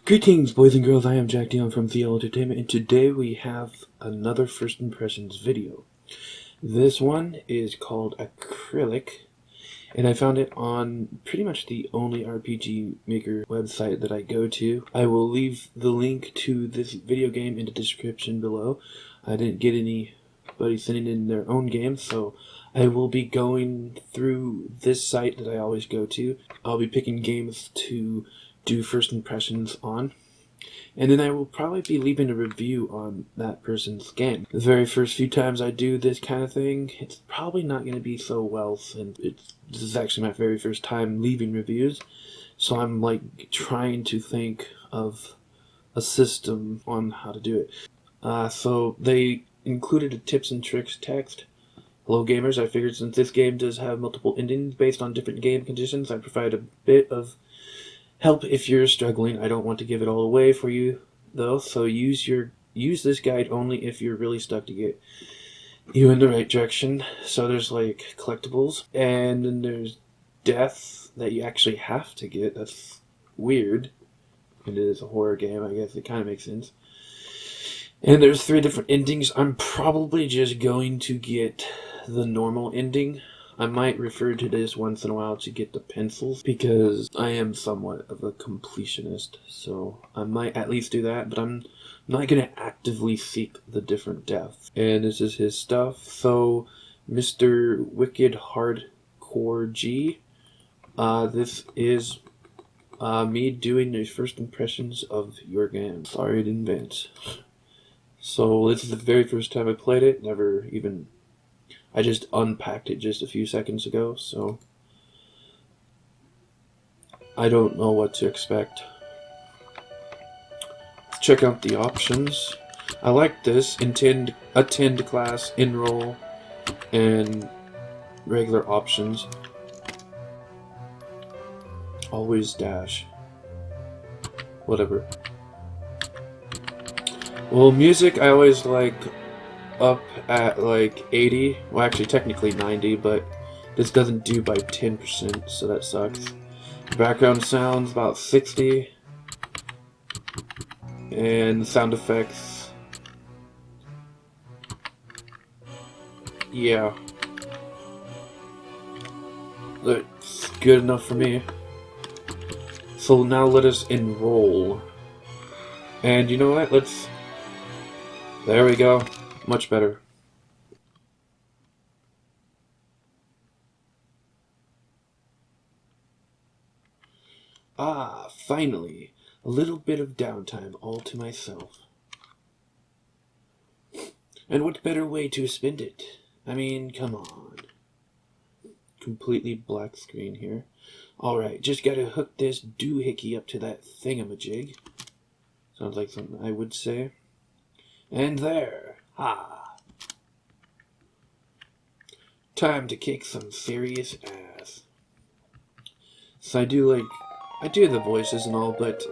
Greetings, boys and girls. I am Jack Dion from Theo Entertainment, and today we have another First Impressions video. This one is called Acrylic, and I found it on pretty much the only RPG Maker website that I go to. I will leave the link to this video game in the description below. I didn't get anybody sending in their own game, so I will be going through this site that I always go to. I'll be picking games to do first impressions on, and then I will probably be leaving a review on that person's game. The very first few times I do this kind of thing, it's probably not going to be so well, since this is actually my very first time leaving reviews, so I'm like trying to think of a system on how to do it. So they included a tips and tricks text. Hello gamers, I figured since this game does have multiple endings based on different game conditions, I provide a bit of help if you're struggling. I don't want to give it all away for you though, so use this guide only if you're really stuck to get you in the right direction. So there's like collectibles, and then there's death that you actually have to get. That's weird. And it is a horror game, I guess it kind of makes sense. And there's 3 different endings. I'm probably just going to get the normal ending. I might refer to this once in a while to get the pencils, because I am somewhat of a completionist, so I might at least do that, but I'm not going to actively seek the different deaths. And this is his stuff. So, Mr. WickedHardcorg G, this is me doing the first impressions of your game. Sorry in advance. So, this is the very first time I played it, I just unpacked it just a few seconds ago, so I don't know what to expect. Let's check out the options. I like this: attend class, enroll, and regular options. Always dash. Whatever. Well, music I always like up at like 80, well actually technically 90, but this doesn't do by 10%, so that sucks. Background sounds about 60, and sound effects, yeah, that's good enough for me. So now let us enroll, and you know what, there we go. Much better. Ah, finally. A little bit of downtime all to myself. And what better way to spend it? I mean, come on. Completely black screen here. Alright, just gotta hook this doohickey up to that thingamajig. Sounds like something I would say. And there. Ah. Time to kick some serious ass. So I do the voices and all, but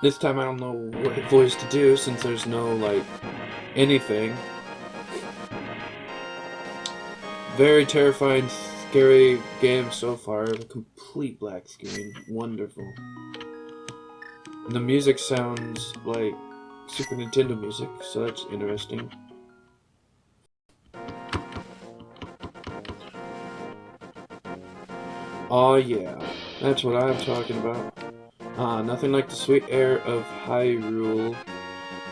this time I don't know what voice to do since there's no anything. Very terrifying, scary game so far. The complete black screen. Wonderful. And the music sounds like Super Nintendo music, so that's interesting. Oh yeah, that's what I'm talking about. Nothing like the sweet air of Hyrule.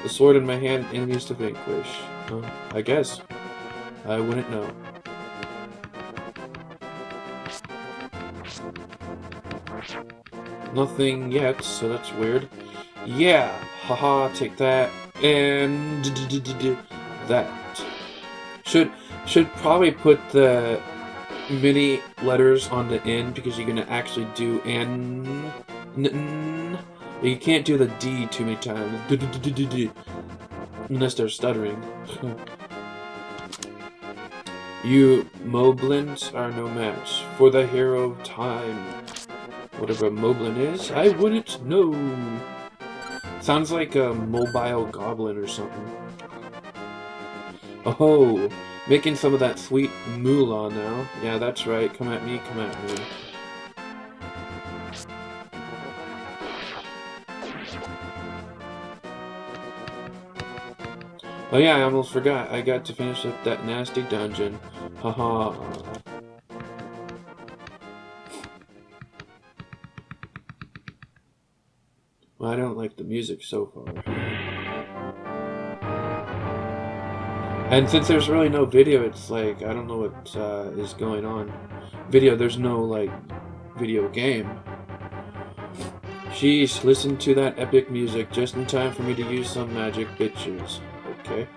The sword in my hand, enemies to vanquish. I guess. I wouldn't know. Nothing yet, so that's weird. Yeah, haha, take that, and that. Should probably put the mini letters on the end, because you're gonna actually do N. But you can't do the D too many times, unless they're stuttering. You moblins are no match for the hero of time. Whatever a moblin is, I wouldn't know. Sounds like a mobile goblin or something. Oh, making some of that sweet moolah now. Yeah, that's right. Come at me, come at me. Oh yeah, I almost forgot. I got to finish up that nasty dungeon. Haha. Well, I don't like the music so far. And since there's really no video, it's like, I don't know what is going on. Video, there's no, like, video game. Sheesh, listen to that epic music just in time for me to use some magic bitches. Okay.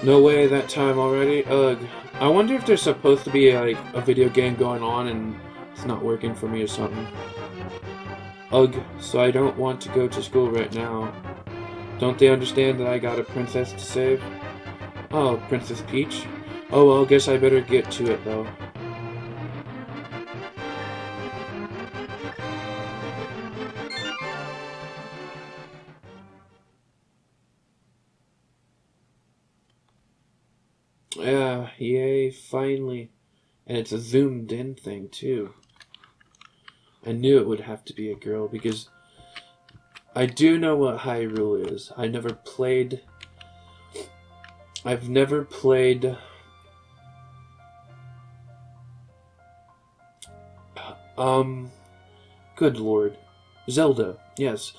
No way, that time already? Ugh. I wonder if there's supposed to be like a video game going on and it's not working for me or something. Ugh, so I don't want to go to school right now. Don't they understand that I got a princess to save? Oh, Princess Peach? Oh well, guess I better get to it though. Yeah, yay, finally. And it's a zoomed in thing too. I knew it would have to be a girl because I do know what Hyrule is. I've never played. Good lord. Zelda, yes.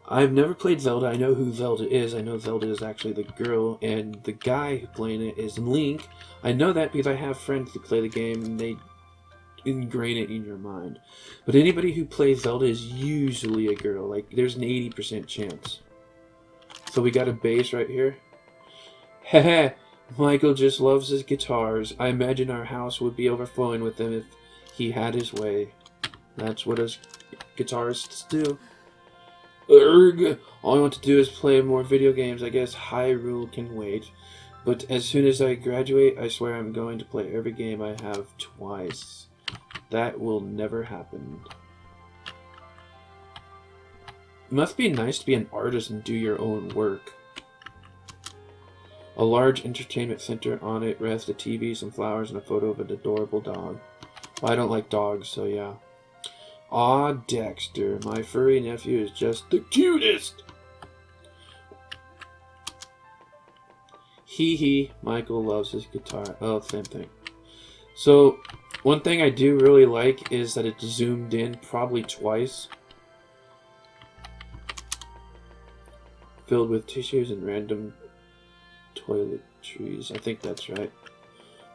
I've never played Zelda. I know who Zelda is. I know Zelda is actually the girl, and the guy playing it is Link. I know that because I have friends who play the game, and they ingrain it in your mind. But anybody who plays Zelda is usually a girl. Like, there's an 80% chance. So we got a bass right here. Heh, Michael just loves his guitars. I imagine our house would be overflowing with them if he had his way. That's what us guitarists do. Urgh! All I want to do is play more video games. I guess Hyrule can wait. But as soon as I graduate, I swear I'm going to play every game I have twice. That will never happen. It must be nice to be an artist and do your own work. A large entertainment center. On it rests a TV, some flowers, and a photo of an adorable dog. Well, I don't like dogs, so yeah. Aw, Dexter, my furry nephew is just the cutest! Hee hee, Michael loves his guitar. Oh, same thing. So, one thing I do really like is that it's zoomed in probably twice. Filled with tissues and random toiletries. I think that's right.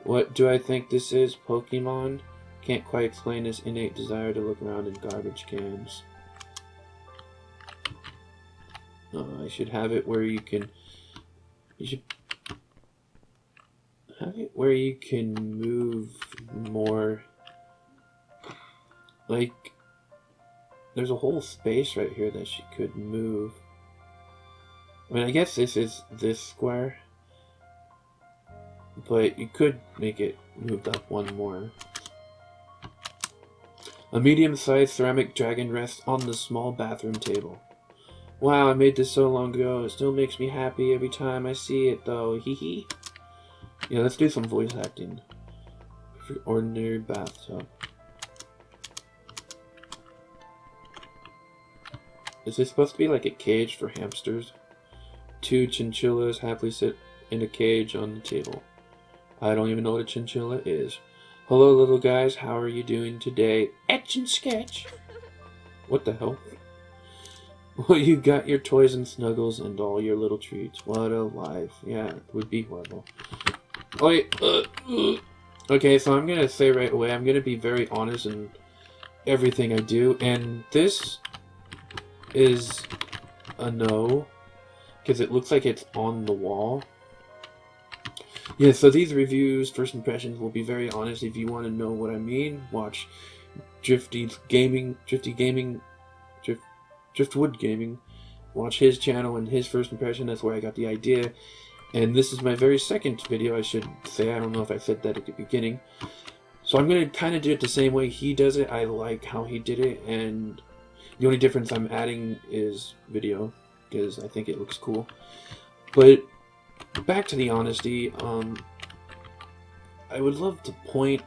What do I think this is? Pokemon? Can't quite explain this innate desire to look around in garbage cans. I should have it where you can... You should have it where you can move more. Like, there's a whole space right here that she could move. I mean, I guess this is this square. But you could make it moved up one more. A medium-sized ceramic dragon rests on the small bathroom table. Wow, I made this so long ago. It still makes me happy every time I see it, though. Hee hee. Yeah, let's do some voice acting. For ordinary bathtub. Is this supposed to be like a cage for hamsters? 2 chinchillas happily sit in a cage on the table. I don't even know what a chinchilla is. Hello, little guys. How are you doing today? Etch and sketch. What the hell? Well, you got your toys and snuggles and all your little treats. What a life. Yeah, it would be horrible. Oh, wait. Okay, so I'm going to say right away, I'm going to be very honest in everything I do. And this is a no, because it looks like it's on the wall. Yeah, so these reviews, first impressions, will be very honest. If you want to know what I mean, watch Driftwood Gaming. Watch his channel and his first impression. That's where I got the idea. And this is my very second video, I should say. I don't know if I said that at the beginning. So I'm going to kind of do it the same way he does it. I like how he did it. And the only difference I'm adding is video, because I think it looks cool. But back to the honesty, I would love to point,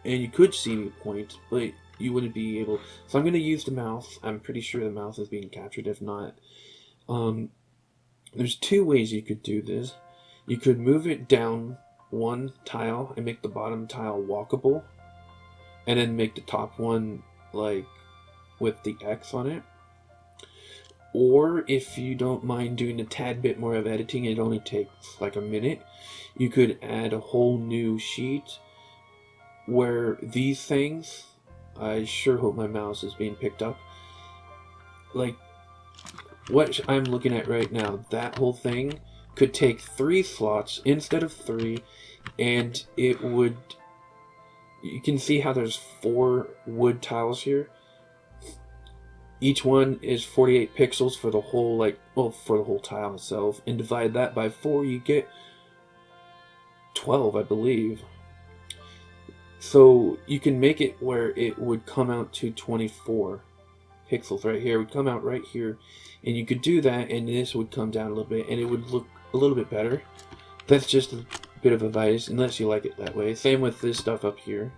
and you could see me point, but you wouldn't be able. So I'm going to use the mouse. I'm pretty sure the mouse is being captured. If not, there's two ways you could do this. You could move it down one tile and make the bottom tile walkable, and then make the top one like with the X on it. Or if you don't mind doing a tad bit more of editing, it only takes like a minute, you could add a whole new sheet where these things, I sure hope my mouse is being picked up, like what I'm looking at right now, that whole thing could take 3 slots instead of 3, and it would, you can see how there's 4 wood tiles here. Each one is 48 pixels for the whole, for the whole tile itself, and divide that by 4, you get 12, I believe. So you can make it where it would come out to 24 pixels right here. It would come out right here, and you could do that, and this would come down a little bit, and it would look a little bit better. That's just a bit of advice, unless you like it that way. Same with this stuff up here.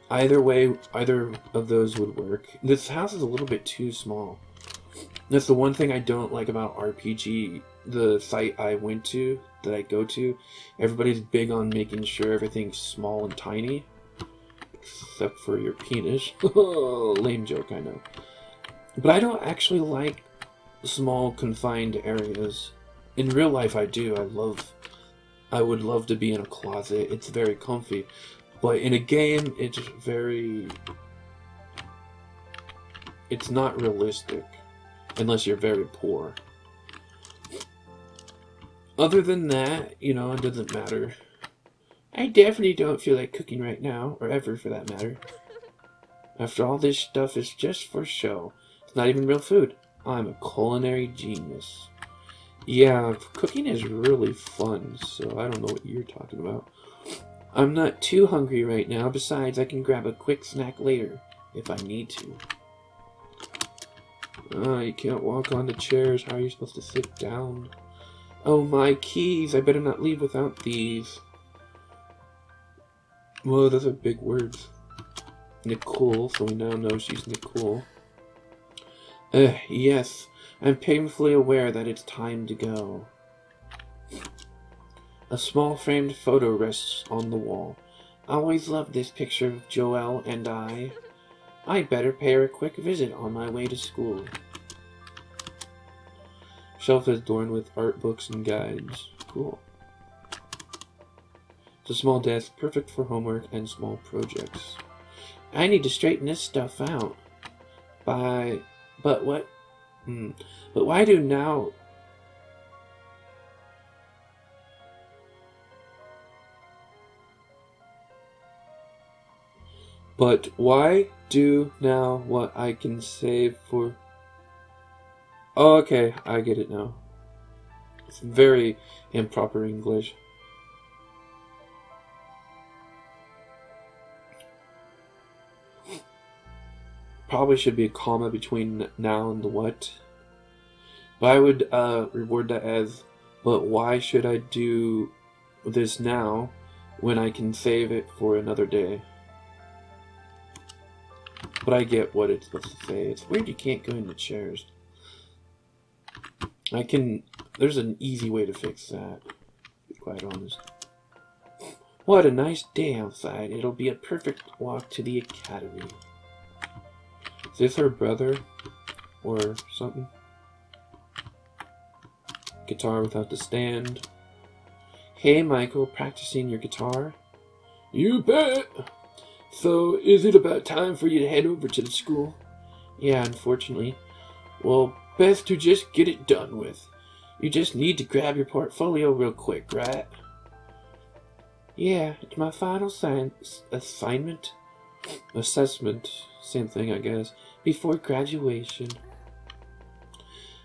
Either way, either of those would work. This house is a little bit too small. That's the one thing I don't like about RPG. The site I went to, that I go to, everybody's big on making sure everything's small and tiny. Except for your penis. Lame joke, I know. But I don't actually like small, confined areas. In real life, I do. I would love to be in a closet. It's very comfy. But in a game, it's not realistic. Unless you're very poor. Other than that, it doesn't matter. I definitely don't feel like cooking right now, or ever for that matter. After all, this stuff is just for show. It's not even real food. I'm a culinary genius. Yeah, cooking is really fun, so I don't know what you're talking about. I'm not too hungry right now. Besides, I can grab a quick snack later, if I need to. You can't walk on the chairs. How are you supposed to sit down? Oh, my keys. I better not leave without these. Whoa, those are big words. Nicole, so we now know she's Nicole. Yes. I'm painfully aware that it's time to go. A small framed photo rests on the wall. I always loved this picture of Joelle and I. I'd better pay her a quick visit on my way to school. Shelf is adorned with art books and guides. Cool. It's a small desk, perfect for homework and small projects. I need to straighten this stuff out. But what? But why do now... But why do now what I can save for... Oh, okay, I get it now. It's very improper English. Probably should be a comma between now and the what. But I would reword that as, but why should I do this now when I can save it for another day? But I get what it's supposed to say. It's weird you can't go in the chairs. There's an easy way to fix that, to be quite honest. What a nice day outside. It'll be a perfect walk to the academy. Is this her brother? Or something? Guitar without the stand. Hey Michael, practicing your guitar? You bet! So, is it about time for you to head over to the school? Yeah, unfortunately. Well, best to just get it done with. You just need to grab your portfolio real quick, right? Yeah, it's my final assessment, same thing I guess, before graduation.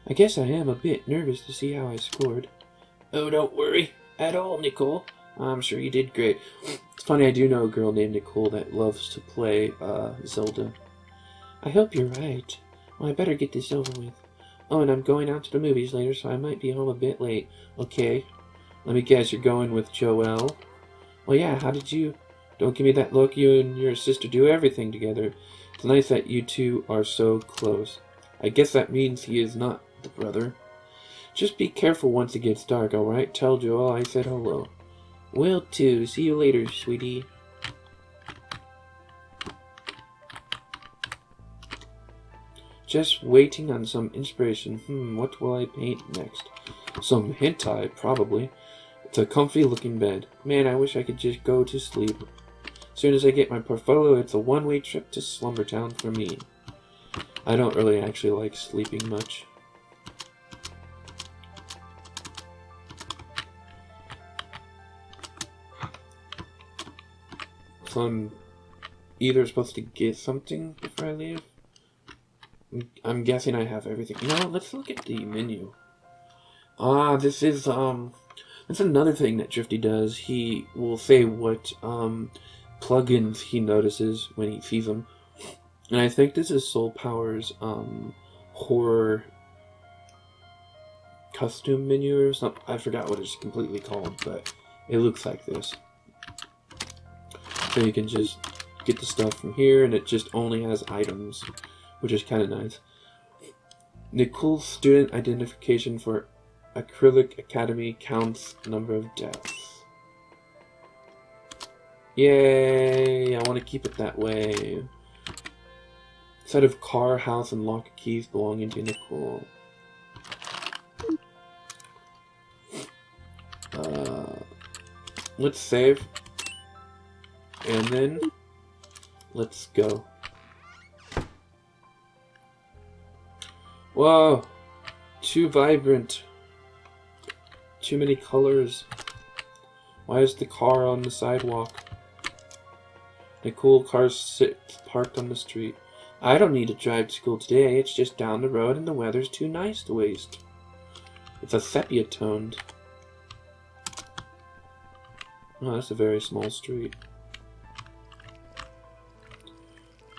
I guess I am a bit nervous to see how I scored. Oh, don't worry at all, Nicole. I'm sure you did great. It's funny, I do know a girl named Nicole that loves to play Zelda. I hope you're right. Well, I better get this over with. Oh, and I'm going out to the movies later, so I might be home a bit late. Okay. Let me guess, you're going with Joelle? Well, yeah, how did you... Don't give me that look. You and your sister do everything together. It's nice that you two are so close. I guess that means he is not the brother. Just be careful once it gets dark, alright? Tell Joelle I said hello. Will too. See you later, sweetie. Just waiting on some inspiration. What will I paint next? Some hentai, probably. It's a comfy looking bed. Man, I wish I could just go to sleep. As soon as I get my portfolio, it's a one-way trip to Slumber Town for me. I don't really actually like sleeping much. So I'm either supposed to get something before I leave. I'm guessing I have everything. You know, let's look at the menu. Ah, this is, that's another thing that Drifty does. He will say what, plugins he notices when he sees them. And I think this is Soul Power's, horror custom menu or something. I forgot what it's completely called, but it looks like this. So you can just get the stuff from here, and it just only has items, which is kind of nice. The cool student identification for Acrylic Academy counts number of deaths. Yay! I want to keep it that way. Set of car, house, and lock keys belonging to Nicole. Let's save. And then, let's go. Whoa! Too vibrant. Too many colors. Why is the car on the sidewalk? The cool car sits parked on the street. I don't need to drive to school today. It's just down the road and the weather's too nice to waste. It's a sepia toned. Oh, that's a very small street.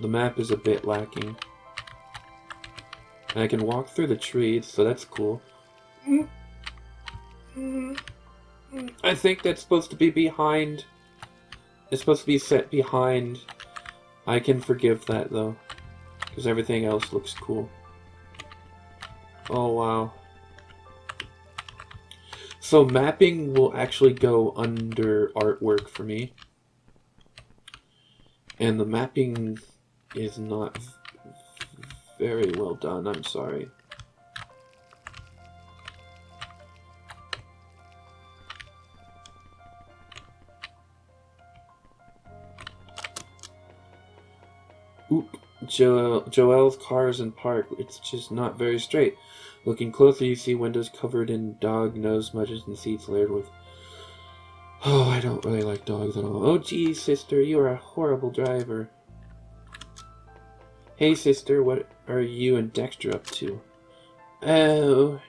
The map is a bit lacking. And I can walk through the trees, so that's cool. I think that's supposed to be behind. It's supposed to be set behind. I can forgive that, though. Because everything else looks cool. Oh, wow. So mapping will actually go under artwork for me. And the mapping is not very well done, I'm sorry. Oop, Joelle's car is in park. It's just not very straight. Looking closer, you see windows covered in dog nose smudges and seats layered with... Oh, I don't really like dogs at all. Oh, geez, sister, you are a horrible driver. Hey, sister, what are you and Dexter up to? Oh.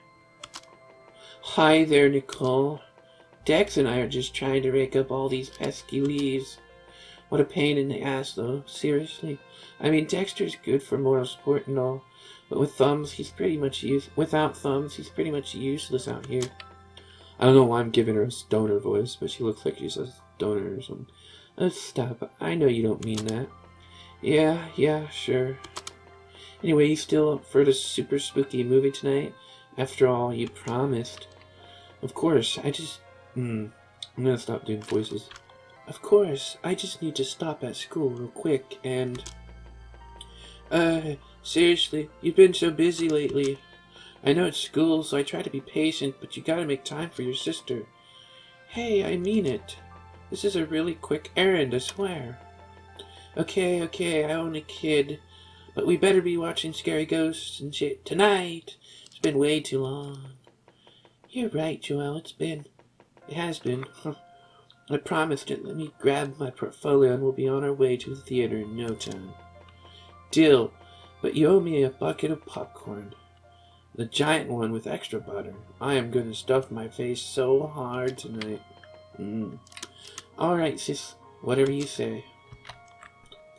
Hi there, Nicole. Dex and I are just trying to rake up all these pesky leaves. What a pain in the ass, though. Seriously. I mean, Dexter's good for moral support and all, but with thumbs, he's pretty much without thumbs, he's pretty much useless out here. I don't know why I'm giving her a stoner voice, but she looks like she's a stoner or something. Oh, stop. I know you don't mean that. Yeah, sure. Anyway, you still up for the super spooky movie tonight? After all, you promised. Of course, I'm gonna stop doing voices. Of course, I just need to stop at school real quick and... seriously, you've been so busy lately. I know it's school, so I try to be patient, but you gotta make time for your sister. Hey, I mean it. This is a really quick errand, I swear. Okay, I only kid. But we better be watching scary ghosts and shit tonight. It's been way too long. You're right, Joelle, it has been. I promised it. Let me grab my portfolio and we'll be on our way to the theater in no time. Deal, but you owe me a bucket of popcorn. The giant one with extra butter. I am going to stuff my face so hard tonight. Alright, sis. Whatever you say.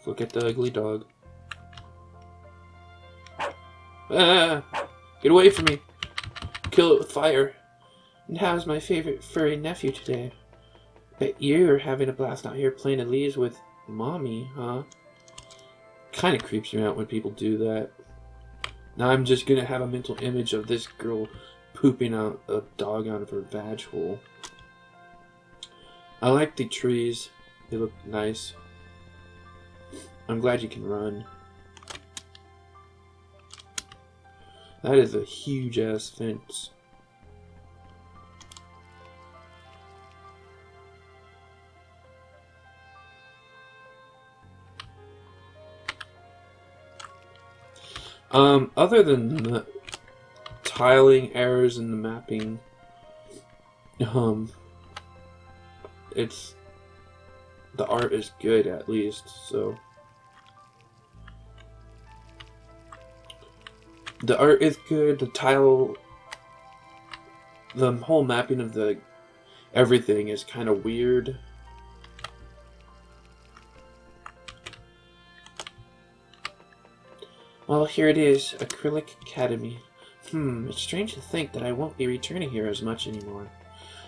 Look at the ugly dog. Ah! Get away from me! Kill it with fire. And how's my favorite furry nephew today? Bet you're having a blast out here playing the leaves with Mommy, huh? Kinda creeps me out when people do that. Now I'm just gonna have a mental image of this girl pooping out a dog out of her vag hole. I like the trees. They look nice. I'm glad you can run. That is a huge ass fence. Other than the tiling errors in the mapping, the art is good at least, so. The art is good, the whole mapping of everything is kind of weird. Well, here it is, Acrylic Academy. It's strange to think that I won't be returning here as much anymore.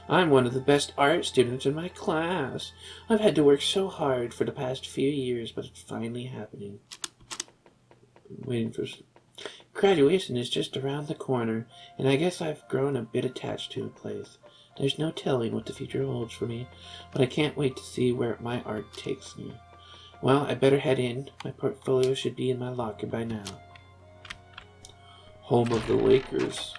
I'm one of the best art students in my class. I've had to work so hard for the past few years, but it's finally happening. I'm waiting for... Graduation is just around the corner, and I guess I've grown a bit attached to the place. There's no telling what the future holds for me, but I can't wait to see where my art takes me. Well, I better head in. My portfolio should be in my locker by now. Home of the Lakers.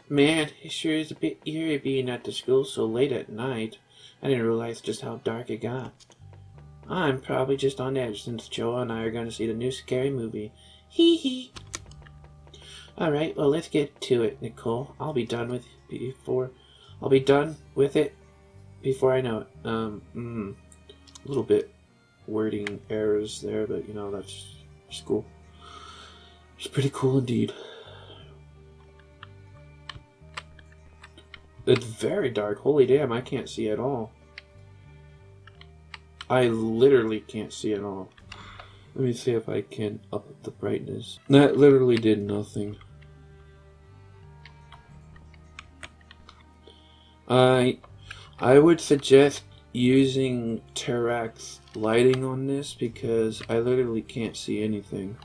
Man, it sure is a bit eerie being at the school so late at night. I didn't realize just how dark it got. I'm probably just on edge since Joel and I are going to see the new scary movie. Hee hee. Alright, well let's get to it, Nicole. I'll be done with it before I know it. A little bit wording errors there, but you know, that's cool. It's pretty cool indeed. It's very dark. Holy damn, I can't see at all. I literally can't see at all. Let me see if I can up the brightness. That literally did nothing. I would suggest using Terrax lighting on this because I literally can't see anything.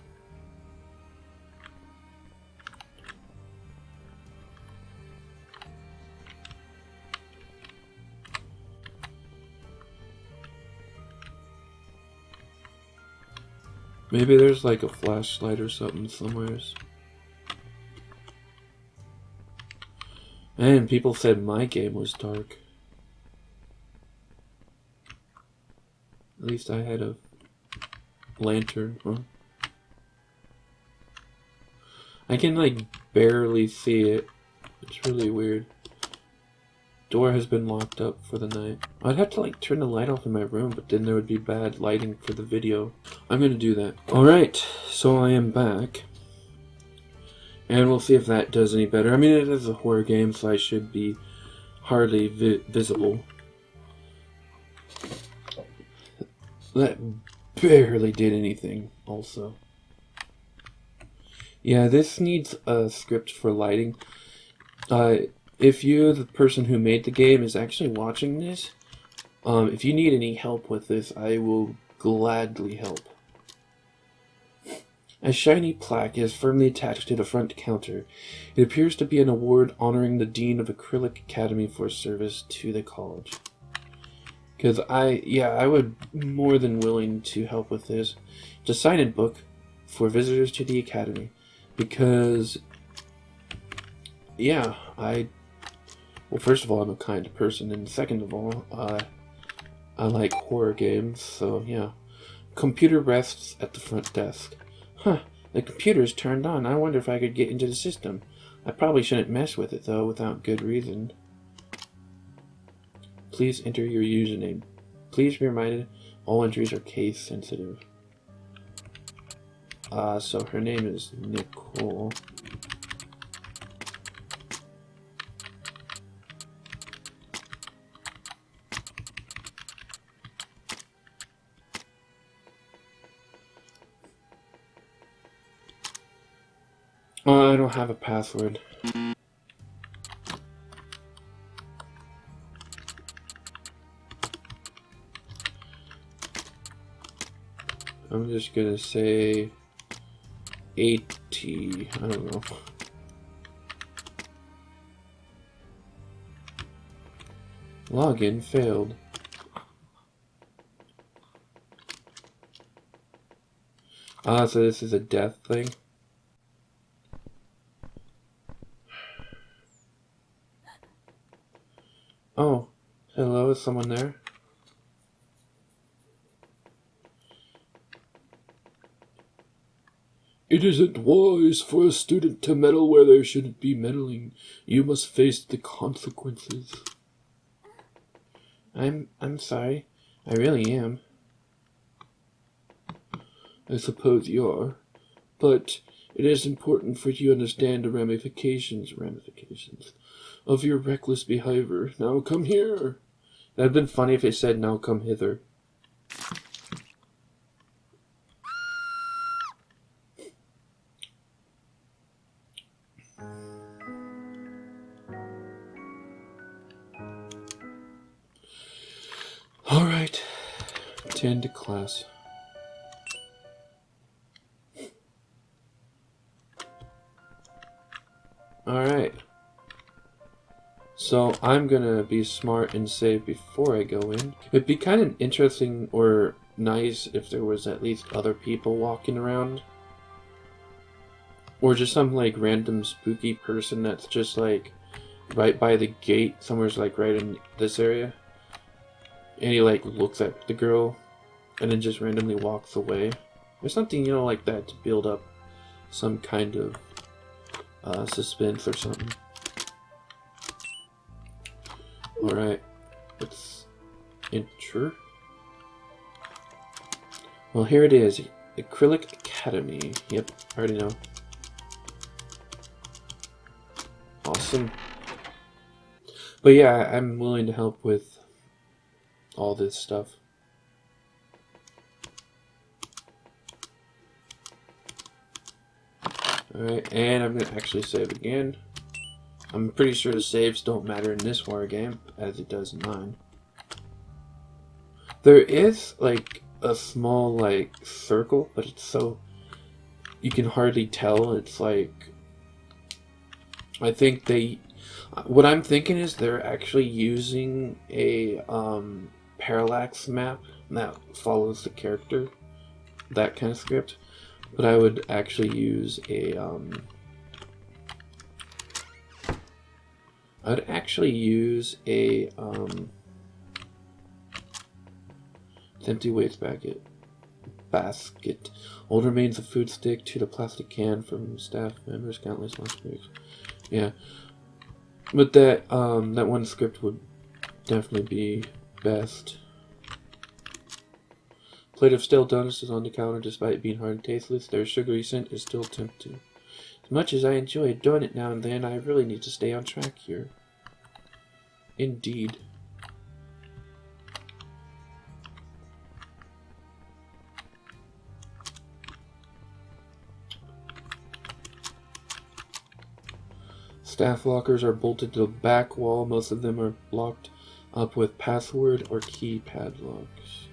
Maybe there's like a flashlight or something somewhere. And people said my game was dark. At least I had a lantern, huh? I can like barely see it. It's really weird. Door has been locked up for the night. I'd have to like turn the light off in my room, but then there would be bad lighting for the video. I'm gonna do that. Alright, so I am back. And we'll see if that does any better. I mean, it is a horror game, so I should be hardly visible. That barely did anything, also. Yeah, this needs a script for lighting. If you, the person who made the game, is actually watching this, if you need any help with this, I will gladly help. A shiny plaque is firmly attached to the front counter. It appears to be an award honoring the Dean of Acrylic Academy for service to the college. Because I would more than willing to help with this. It's a sign-in book for visitors to the academy. Because, yeah, well, first of all, I'm a kind person, and second of all, I like horror games, so yeah. Computer rests at the front desk. Huh, the computer's turned on. I wonder if I could get into the system. I probably shouldn't mess with it, though, without good reason. Please enter your username. Please be reminded, all entries are case sensitive. So her name is Nicole. Oh, I don't have a password. I'm just gonna say 80. I don't know. Login failed. Ah, so this is a death thing? Oh, hello, is someone there? It isn't wise for a student to meddle where there shouldn't be meddling. You must face the consequences. I'm sorry. I really am. I suppose you are. But it is important for you to understand the ramifications of your reckless behavior. Now come here. That'd have been funny if it said, now come hither. Alright. Attend to class. Alright. So I'm gonna be smart and save before I go in. It'd be kind of interesting or nice if there was at least other people walking around. Or just some like random spooky person that's just like right by the gate, somewhere's like right in this area. And he like looks at the girl and then just randomly walks away. Or something, you know, like that to build up some kind of suspense or something. Alright, let's enter. Well, here it is. Acrylic Academy. Yep, I already know. Awesome. But yeah, I'm willing to help with all this stuff. Alright, and I'm gonna actually save again. I'm pretty sure the saves don't matter in this horror game, as it does in mine. There is, like, a small, like, circle, but it's so... you can hardly tell. It's like... I think they... what I'm thinking is they're actually using a, parallax map that follows the character. That kind of script. But I would actually use a, I'd actually use a, empty waste basket. Old remains of food stick to the plastic can from staff members, countless lunch breaks. Yeah. But that, that one script would definitely be best. Plate of stale donuts is on the counter despite being hard and tasteless. Their sugary scent is still tempting. As much as I enjoy doing it now and then, I really need to stay on track here. Indeed. Staff lockers are bolted to the back wall. Most of them are locked up with password or key padlocks.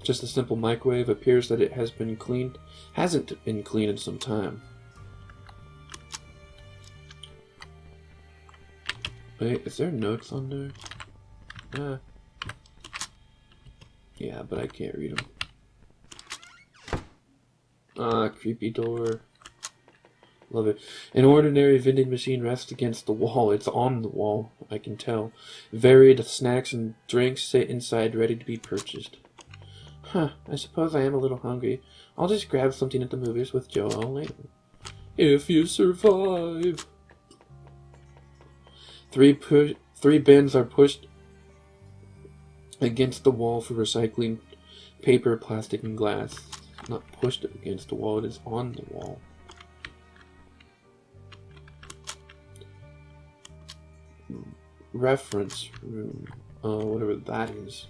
Just a simple microwave. Appears that it has been cleaned. Hasn't been cleaned in some time. Wait, is there notes on there? Yeah, but I can't read them. Creepy door. Love it. An ordinary vending machine rests against the wall. It's on the wall, I can tell. Varied snacks and drinks sit inside, ready to be purchased. Huh, I suppose I am a little hungry. I'll just grab something at the movies with Joel later. If you survive. Three bins are pushed against the wall for recycling paper, plastic, and glass. Not pushed against the wall, it is on the wall. Reference room. Whatever that is.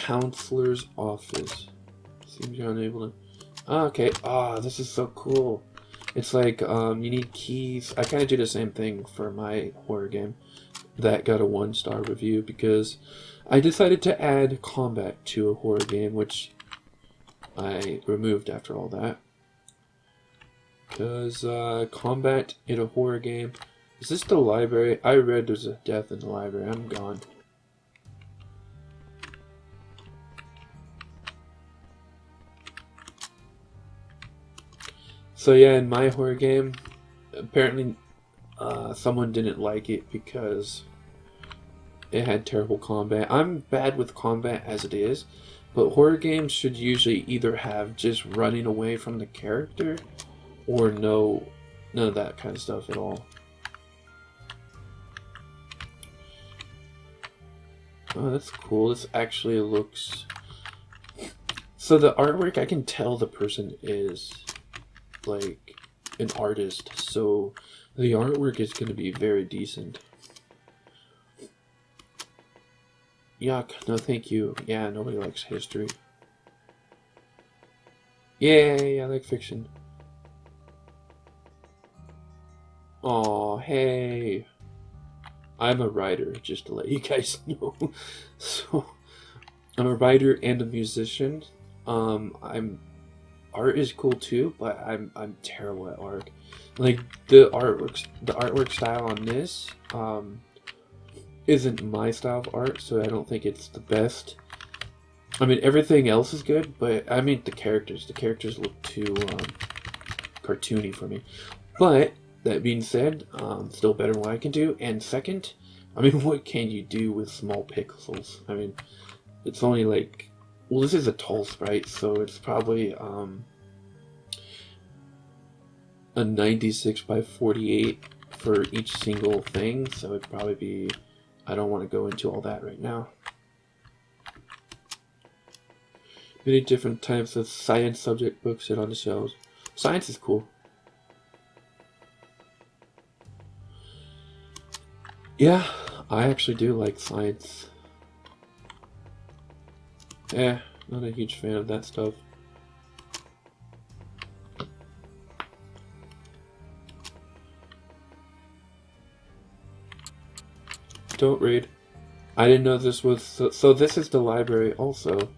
counselor's office. Seems you're unable to... Oh, okay. Ah, this is so cool. It's like, you need keys. I kind of do the same thing for my horror game. That got a 1-star review because I decided to add combat to a horror game, which I removed after all that. Because combat in a horror game... Is this the library? I read there's a death in the library. I'm gone. So yeah, in my horror game, apparently someone didn't like it because it had terrible combat. I'm bad with combat as it is, but horror games should usually either have just running away from the character or none of that kind of stuff at all. Oh, that's cool. This actually looks... So the artwork, I can tell the person is like an artist, so the artwork is going to be very decent. Yuck, no thank you. Yeah, nobody likes history. Yay, I like fiction. Aw, hey. I'm a writer, just to let you guys know. So, I'm a writer and a musician. Art is cool too, but I'm terrible at art. Like the artwork style on this isn't my style of art, so I don't think it's the best. I mean, everything else is good, but I mean the characters look too cartoony for me. But that being said, still better than what I can do. And second, I mean, what can you do with small pixels? I mean, it's only like, well, this is a tall sprite, so it's probably a 96 by 48 for each single thing, so it'd probably be, I don't want to go into all that right now. Many different types of science subject books sit on the shelves. Science is cool. Yeah, I actually do like science. Eh, not a huge fan of that stuff. Don't read. I didn't know this was... So this is the library also.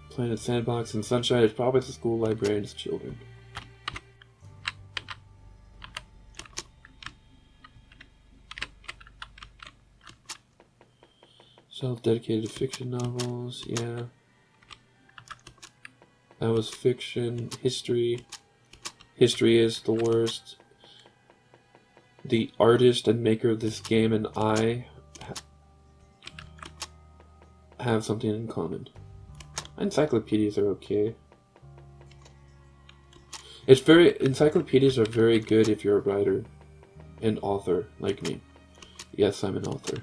Planet Sandbox and Sunshine is probably the school librarian's children. Self-dedicated fiction novels, yeah. That was fiction. History. History is the worst. The artist and maker of this game and I have something in common. Encyclopedias are okay. Encyclopedias are very good if you're a writer and author like me. Yes, I'm an author.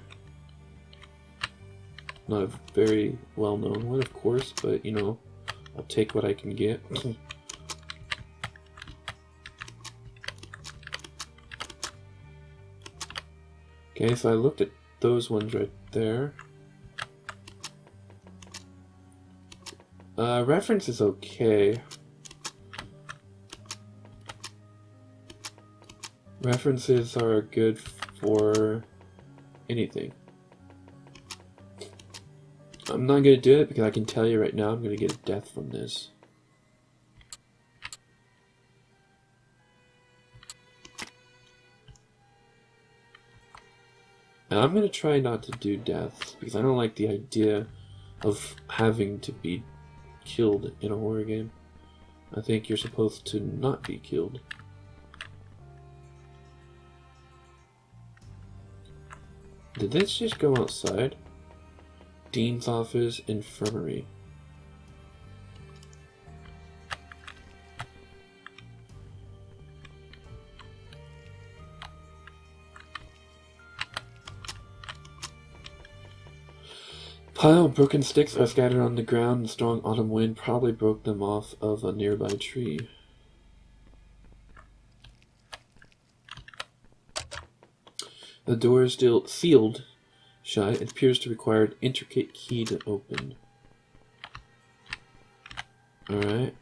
Not a very well-known one, of course, but you know, I'll take what I can get. Okay, so I looked at those ones right there. Reference is okay. References are good for anything. I'm not going to do it because I can tell you right now I'm going to get a death from this. And I'm going to try not to do deaths because I don't like the idea of having to be killed in a horror game. I think you're supposed to not be killed. Did this just go outside? Dean's office, infirmary. Pile of broken sticks are scattered on the ground. The strong autumn wind probably broke them off of a nearby tree. The door is still sealed shut. It appears to require an intricate key to open. Alright.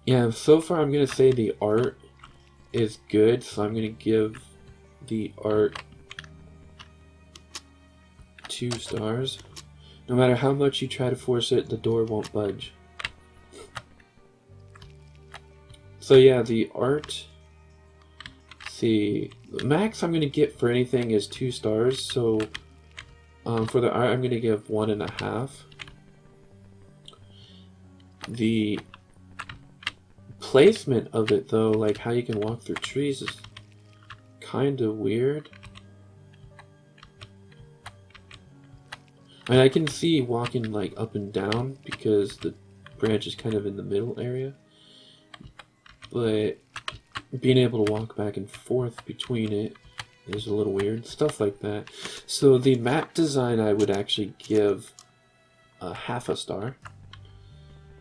Yeah, so far I'm going to say the art is good, so I'm going to give the art 2 stars. No matter how much you try to force it, the door won't budge. So yeah, the art, see, the max I'm going to get for anything is 2 stars, so for the art I'm going to give 1.5. The placement of it though, like how you can walk through trees, is kind of weird. I mean, I can see walking like up and down because the branch is kind of in the middle area, but being able to walk back and forth between it is a little weird. Stuff like that. So the map design I would actually give a 0.5 star.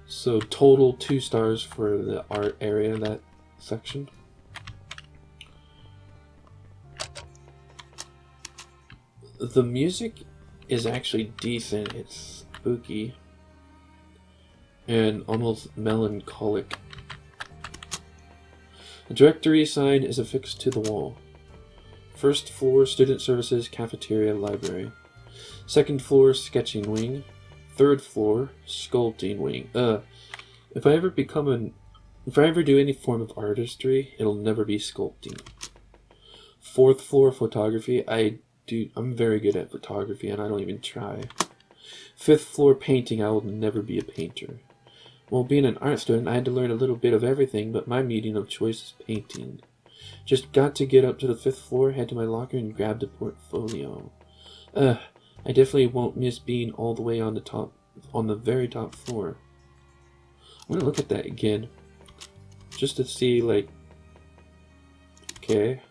So total 2 stars for the art area, that section. The music is actually decent. It's spooky and almost melancholic. A directory sign is affixed to the wall. First floor, student services, cafeteria, library. Second floor, sketching wing. Third floor, sculpting wing. If I ever do any form of artistry, it'll never be sculpting. Fourth floor, photography. I'm very good at photography, and I don't even try. Fifth floor, painting. I will never be a painter. Well, being an art student, I had to learn a little bit of everything, but my medium of choice is painting. Just got to get up to the 5th floor, head to my locker, and grabbed a portfolio. I definitely won't miss being all the way on the very top floor. I'm gonna look at that again, just to see, like, okay.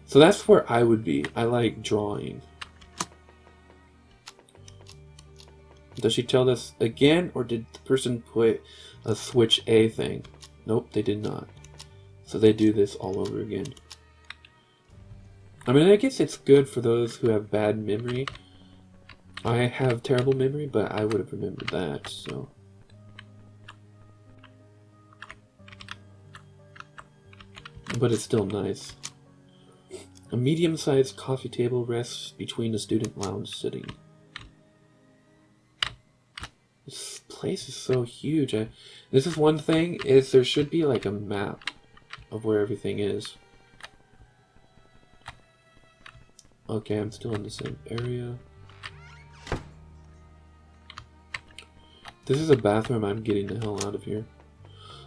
So that's where I would be. I like drawing. Does she tell us again, or did the person put a switch A thing? Nope, they did not. So they do this all over again. I mean, I guess it's good for those who have bad memory. I have terrible memory, but I would have remembered that, so. But it's still nice. A medium-sized coffee table rests between the student lounge sitting. This place is so huge. This is one thing, is there should be like a map of where everything is. Okay, I'm still in the same area. This is a bathroom. I'm getting the hell out of here.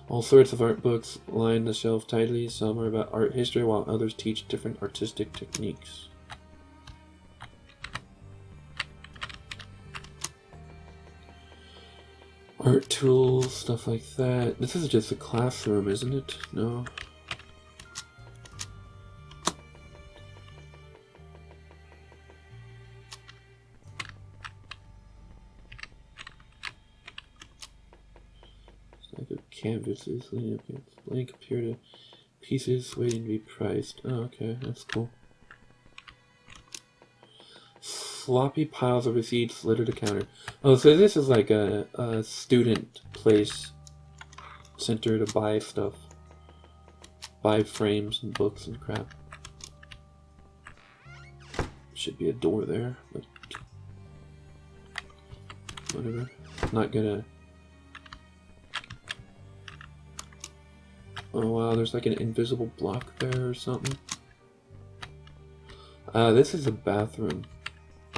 All sorts of art books line the shelf tightly. Some are about art history, while others teach different artistic techniques. Art tools, stuff like that. This is just a classroom, isn't it? No. Stack of canvases leaning up against blank appear to pieces waiting to be priced. Oh, okay, that's cool. Floppy piles of receipts littered the counter. Oh, so this is like a student place center to buy stuff. Buy frames and books and crap. Should be a door there, but whatever. Not gonna. Oh wow, there's like an invisible block there or something. This is a bathroom.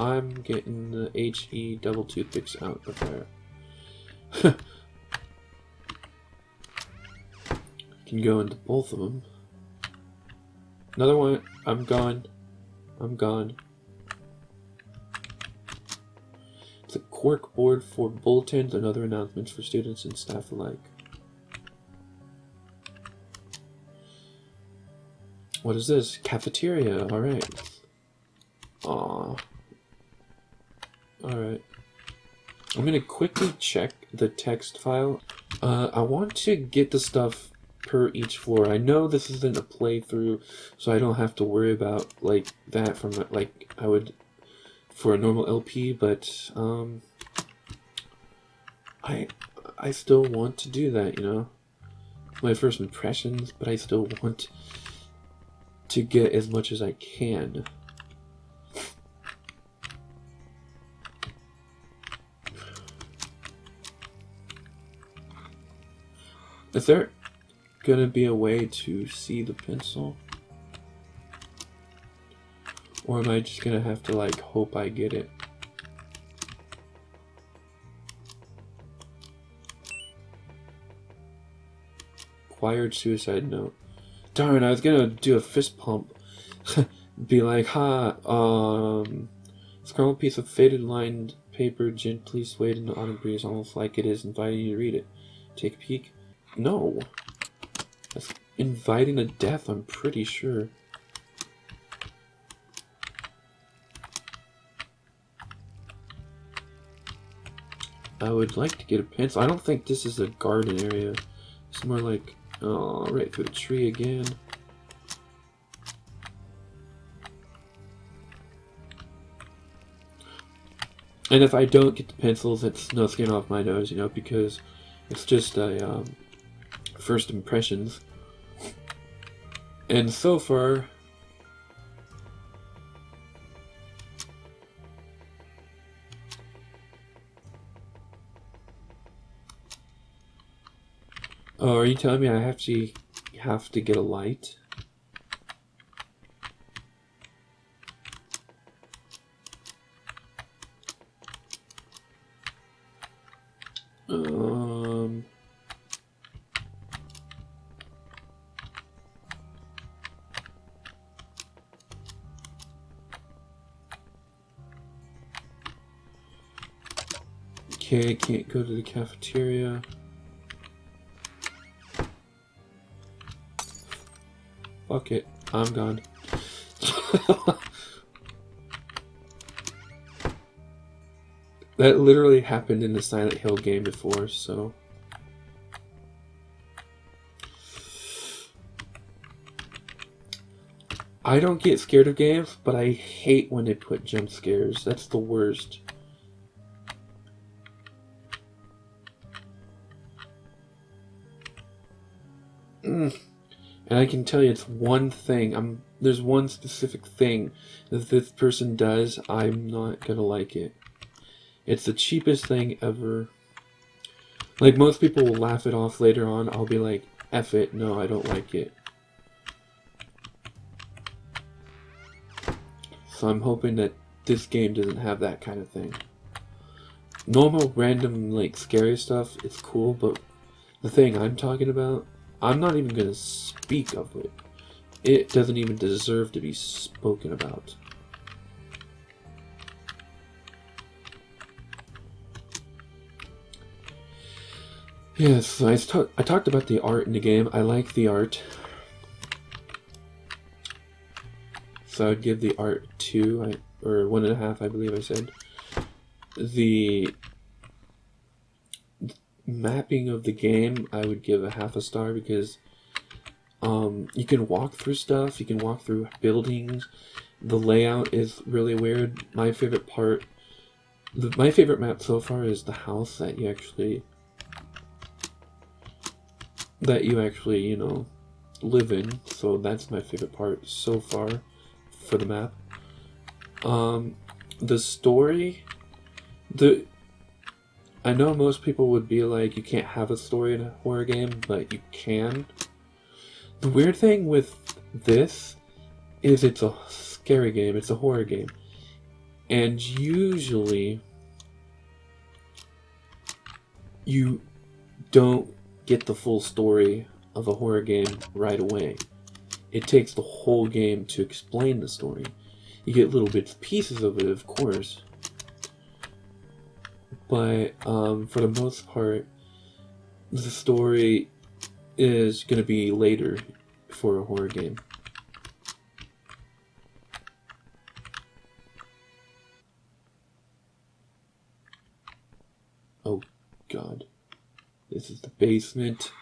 I'm getting the HE double toothpicks out of there. Can go into both of them. Another one. I'm gone. I'm gone. It's a cork board for bulletins and other announcements for students and staff alike. What is this? Cafeteria. Alright. Aww. Alright. I'm gonna quickly check the text file. I want to get the stuff per each floor. I know this isn't a playthrough, so I don't have to worry about like that from like I would for a normal LP, but I still want to do that, you know. My first impressions, but I still want to get as much as I can. Is there gonna be a way to see the pencil? Or am I just gonna have to like hope I get it? Acquired suicide note. Darn, I was gonna do a fist pump. Be like, ha, scroll a piece of faded lined paper gently swayed in the autumn breeze, almost like it is inviting you to read it. Take a peek. No. That's inviting a death, I'm pretty sure. I would like to get a pencil. I don't think this is a garden area. It's more like, oh, right through the tree again. And if I don't get the pencils, it's no skin off my nose, you know, because it's just a first impressions. And so far, oh, are you telling me I have to get a light? Okay, I can't go to the cafeteria. Fuck it, I'm gone. That literally happened in the Silent Hill game before, so... I don't get scared of games, but I hate when they put jump scares. That's the worst. And I can tell you it's one thing. There's one specific thing that this person does. I'm not gonna like it. It's the cheapest thing ever. Like, most people will laugh it off later on. I'll be like, F it, no, I don't like it. So I'm hoping that this game doesn't have that kind of thing. Normal, random, like, scary stuff, it's cool, but the thing I'm talking about, I'm not even gonna speak of it. It doesn't even deserve to be spoken about. Yes, I talked about the art in the game. I like the art. So I would give the art 2, or 1.5, I believe I said. The mapping of the game, I would give a 0.5 star because you can walk through stuff, you can walk through buildings. The layout is really weird. My favorite part, my favorite map so far is the house that you actually, you know, live in. So that's my favorite part so far for the map. The story, I know most people would be like, you can't have a story in a horror game, but you can. The weird thing with this is it's a scary game, it's a horror game. And usually, you don't get the full story of a horror game right away. It takes the whole game to explain the story. You get little bits pieces of it, of course. But for the most part, the story is going to be later for a horror game. Oh, God. This is the basement.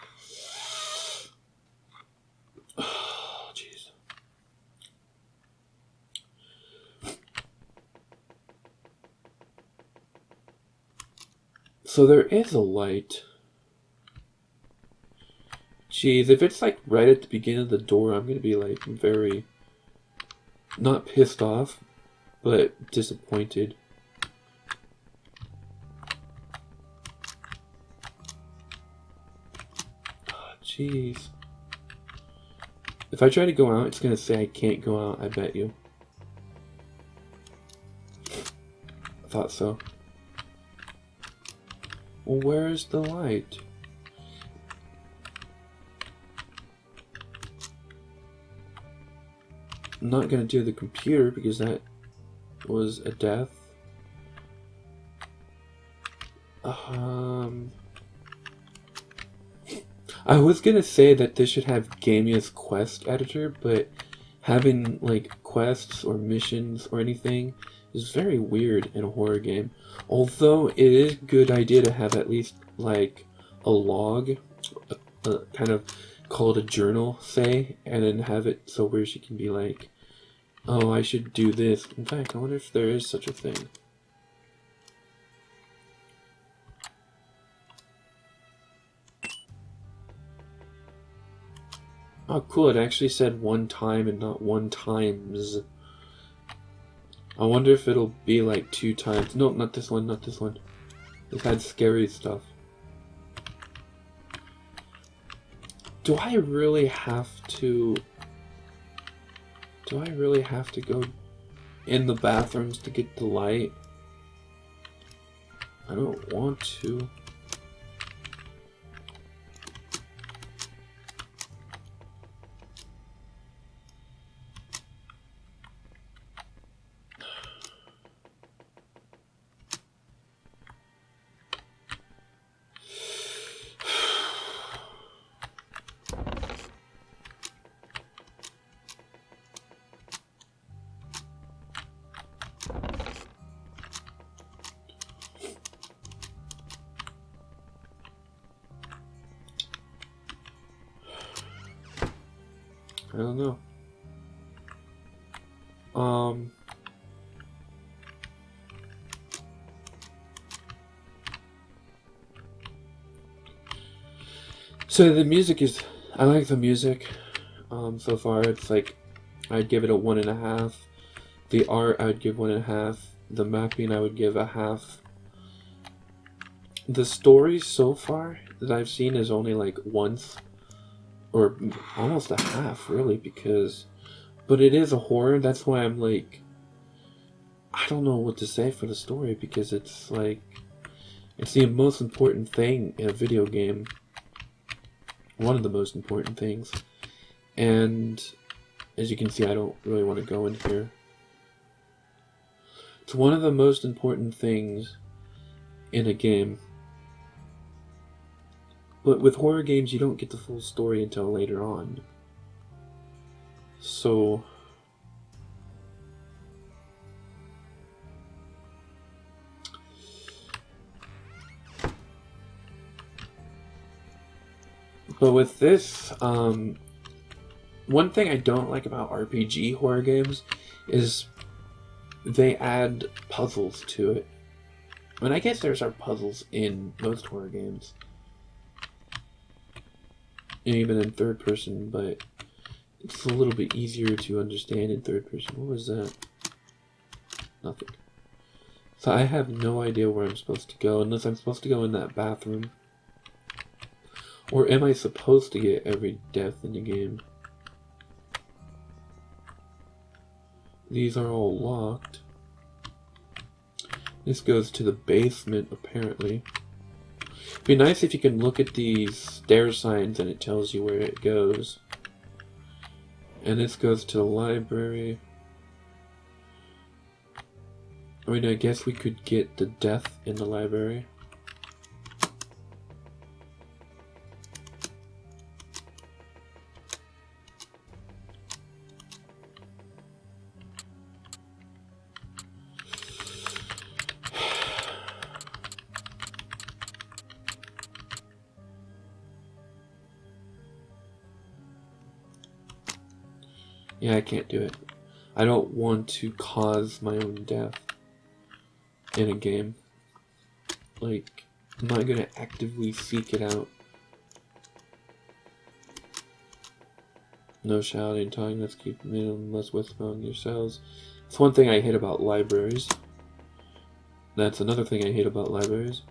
Oh, jeez. So there is a light. Jeez, if it's like right at the beginning of the door, I'm gonna be like very, not pissed off, but disappointed. Oh, jeez. If I try to go out, it's gonna say I can't go out, I bet you. I thought so. Well, where's the light? I'm not gonna do the computer because that was a death. I was gonna say that this should have Gamia's quest editor, but having like quests or missions or anything is very weird in a horror game. Although it is a good idea to have at least like a log, kind of call it a journal, say, and then have it so where she can be like, oh, I should do this. In fact, I wonder if there is such a thing. Oh, cool, it actually said one time and not one times. I wonder if it'll be like 2 times. No, not this one, not this one. It had scary stuff. Do I really have to go in the bathrooms to get the light? I don't want to. I don't know. So the music is, I like the music. So far it's like, I'd give it a 1.5. The art I would give 1.5. The mapping I would give a half. The story so far that I've seen is only like once, or almost a half really, but it is a horror. That's why I'm like, I don't know what to say for the story, because it's like, it's the most important thing in a video game. One of the most important things. And as you can see, I don't really want to go in here. It's one of the most important things in a game. But with horror games, you don't get the full story until later on. So but with this, one thing I don't like about RPG horror games is they add puzzles to it. And I guess there's puzzles in most horror games. Even in third person, but it's a little bit easier to understand in third person. What was that? Nothing. So I have no idea where I'm supposed to go, unless I'm supposed to go in that bathroom. Or am I supposed to get every death in the game? These are all locked. This goes to the basement, apparently. It'd be nice if you can look at these stair signs and it tells you where it goes. And this goes to the library. I mean, I guess we could get the death in the library. Yeah, I can't do it. I don't want to cause my own death in a game. Like, I'm not gonna actively seek it out. No shouting, talking, let's keep minimum, let's whisper among yourselves. It's one thing I hate about libraries. That's another thing I hate about libraries.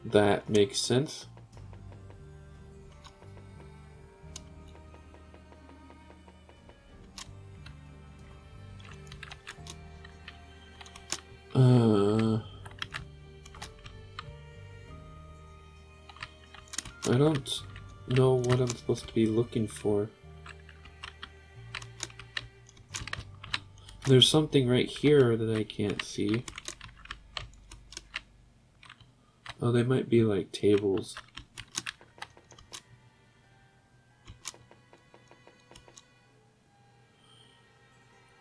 That makes sense. I don't know what I'm supposed to be looking for. There's something right here that I can't see. Oh, they might be like tables.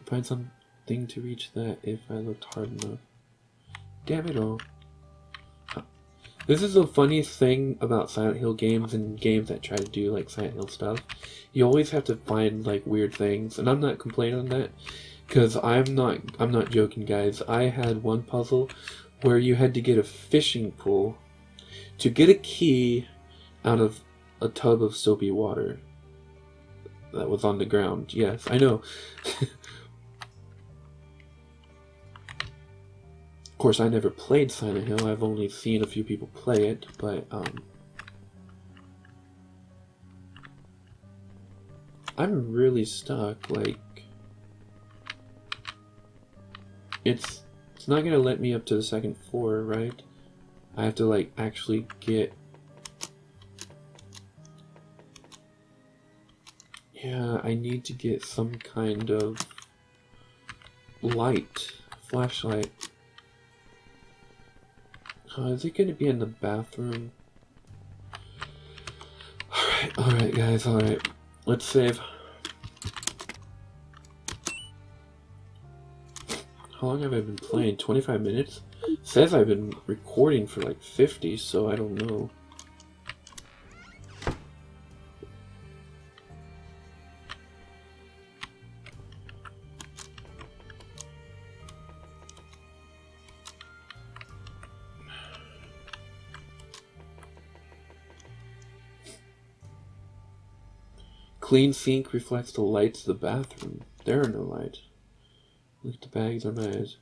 Find something to reach that if I looked hard enough. Damn it all. This is the funniest thing about Silent Hill games and games that try to do like Silent Hill stuff. You always have to find like weird things, and I'm not complaining on that, because I'm not joking, guys. I had one puzzle where you had to get a fishing pole to get a key out of a tub of soapy water that was on the ground. Yes, I know. Of course, I never played Silent Hill. I've only seen a few people play it, but I'm really stuck. Like, it's not gonna let me up to the second floor, right? I have to like actually get. Yeah, I need to get some kind of light, flashlight. Is it going to be in the bathroom? Alright guys, alright. Let's save. How long have I been playing? 25 minutes? It says I've been recording for like 50, so I don't know. Clean sink reflects the lights of the bathroom. There are no lights. Look at the bags on my eyes.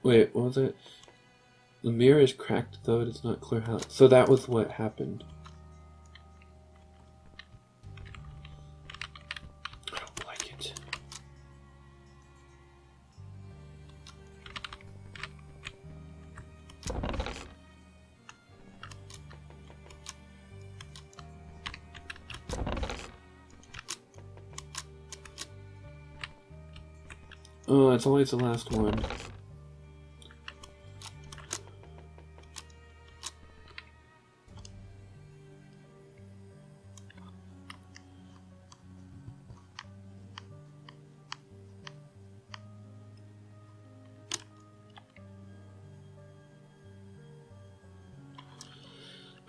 Wait, what was it? The mirror is cracked, though it is not clear how. So that was what happened. I don't like it. Oh, it's always the last one.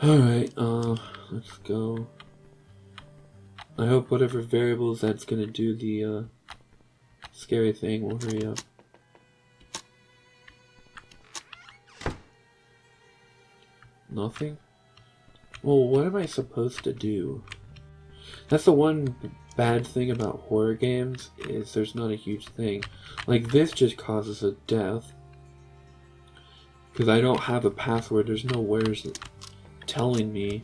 Alright, let's go. I hope whatever variables that's gonna do the, scary thing will hurry up. Nothing? Well, what am I supposed to do? That's the one bad thing about horror games, is there's not a huge thing. Like, this just causes a death. Because I don't have a password, there's no where's it telling me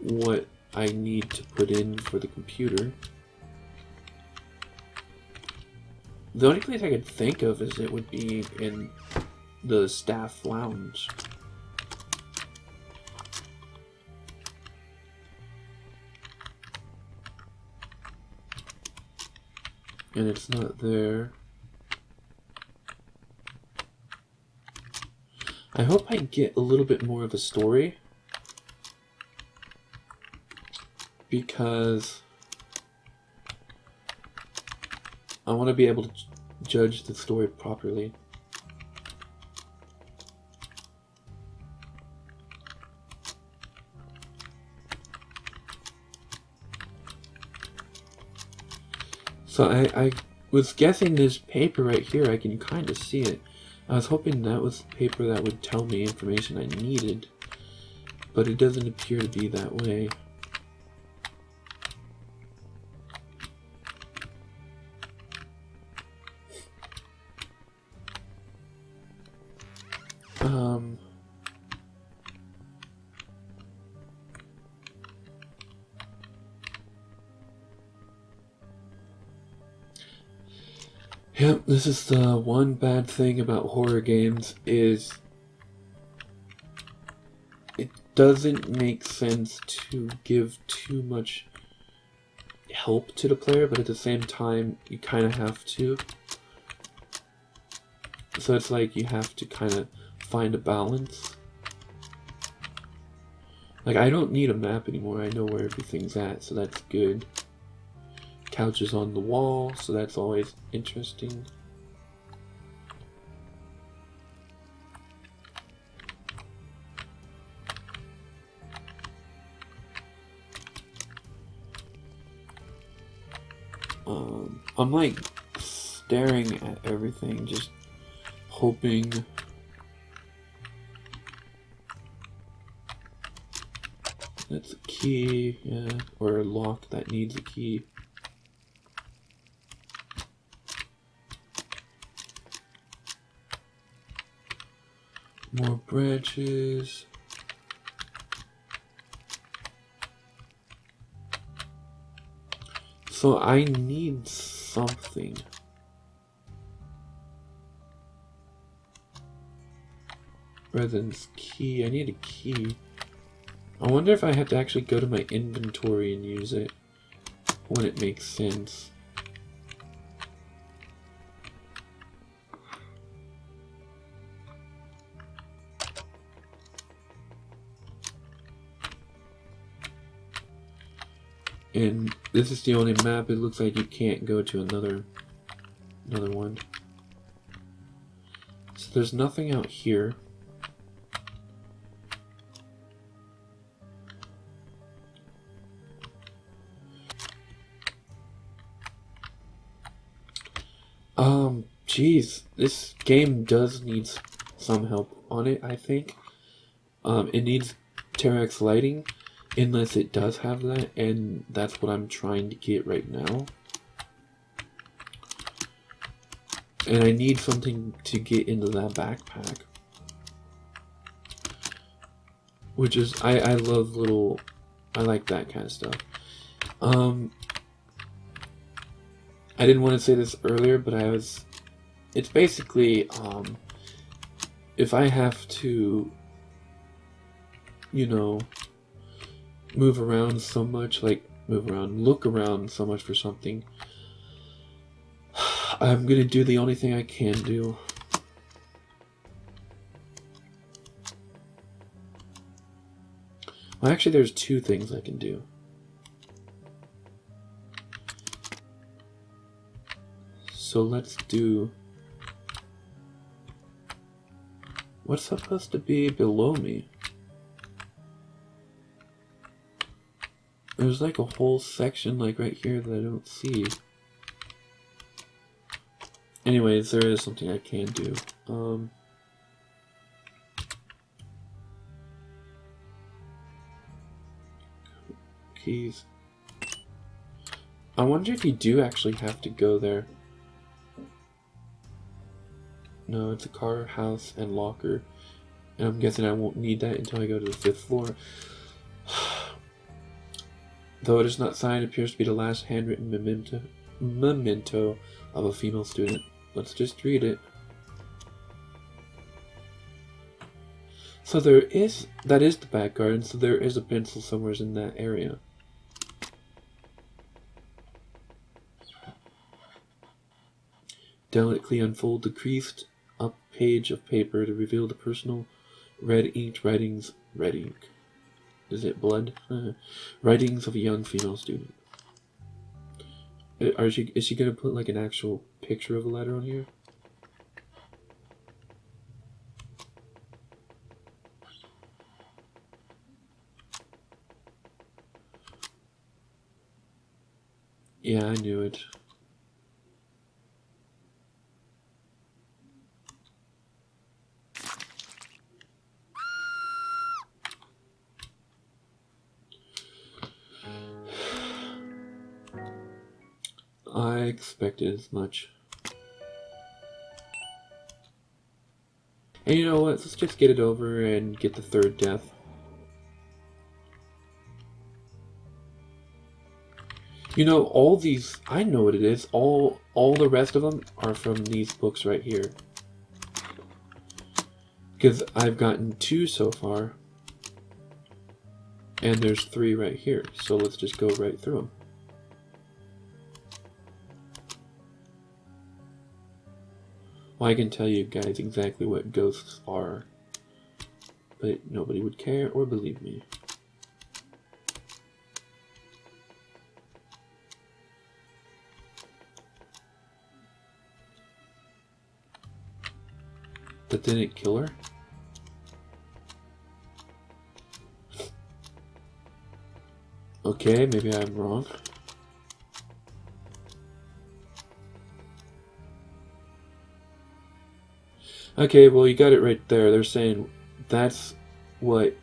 what I need to put in for the computer. The only place I could think of is it would be in the staff lounge. And it's not there. I hope I get a little bit more of a story, because I want to be able to judge the story properly. So I was guessing this paper right here, I can kind of see it. I was hoping that was the paper that would tell me information I needed, but it doesn't appear to be that way. Yep, this is the one bad thing about horror games, is it doesn't make sense to give too much help to the player, but at the same time, you kind of have to. So it's like you have to kind of find a balance. Like, I don't need a map anymore, I know where everything's at, so that's good. Couches on the wall, so that's always interesting. I'm like staring at everything, just hoping that's a key, yeah, or a lock that needs a key. More branches. So I need something. Residence key. I need a key. I wonder if I have to actually go to my inventory and use it when it makes sense. And this is the only map. It looks like you can't go to another one. So there's nothing out here. Geez, this game does need some help on it, I think. It needs Terex lighting, unless it does have that, and that's what I'm trying to get right now. And I need something to get into that backpack. Which is, I love little, I like that kind of stuff. I didn't want to say this earlier, but it's basically, if I have to, you know, move around so much, look around so much for something, I'm gonna do the only thing I can do. Well, actually, there's two things I can do. So let's do... What's supposed to be below me? There's like a whole section like right here that I don't see. Anyways, there is something I can do. Keys. I wonder if you do actually have to go there. No, it's a car, house, and locker. And I'm guessing I won't need that until I go to the 5th floor. Though it is not signed, it appears to be the last handwritten memento of a female student. Let's just read it. So that is the back garden, so there is a pencil somewhere in that area. Delicately unfold the creased up page of paper to reveal the personal red inked writings. Red ink. Is it blood? Writings of a young female student. Is she gonna put like an actual picture of a letter on here? Yeah, I knew it. expected as much. And you know what? Let's just get it over and get the third death. You know, all these, I know what it is. All the rest of them are from these books right here. Because I've gotten 2 so far. And there's 3 right here. So let's just go right through them. Well, I can tell you guys exactly what ghosts are. But nobody would care or believe me. But didn't it kill her? Okay, maybe I'm wrong. Okay, well you got it right there. They're saying that's what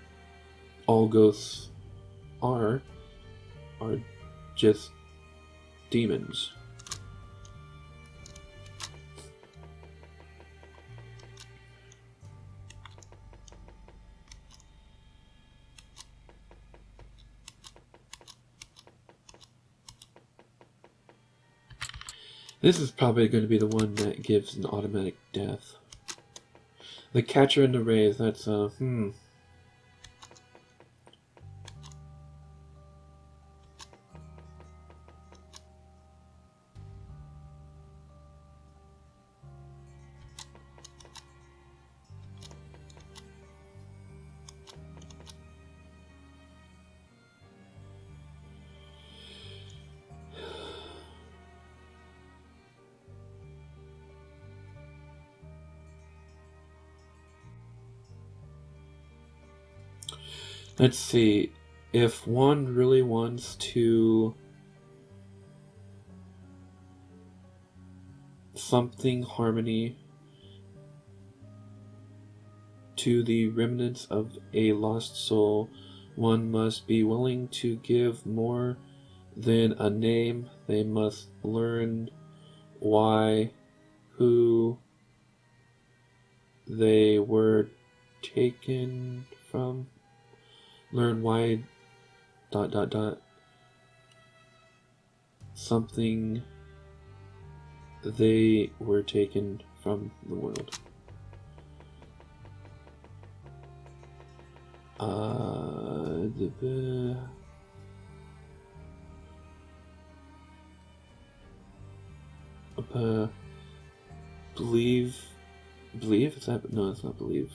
all ghosts are just demons. This is probably going to be the one that gives an automatic death. The Catcher in the Rays, that's, let's see. If one really wants to something harmony to the remnants of a lost soul, one must be willing to give more than a name. They must learn why, who they were taken from. Learn why ... something they were taken from the world. Believe? Is that? No, it's not believe.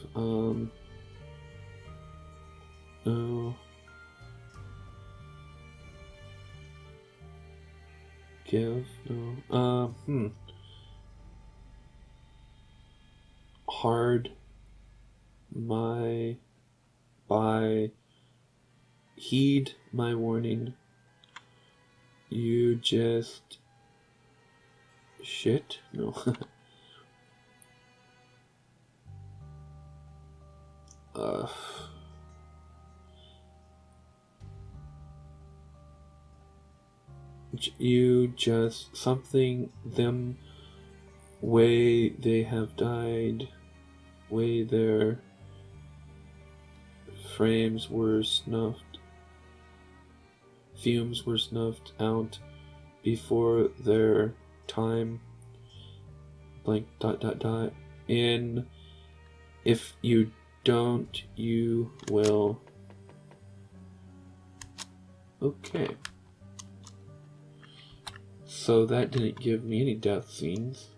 No. Give? No. Hard. Heed my warning. You just shit? No. You just something them way they have died, way their frames were snuffed, fumes were snuffed out before their time, blank ... and if you don't, you will. Okay. So that didn't give me any death scenes.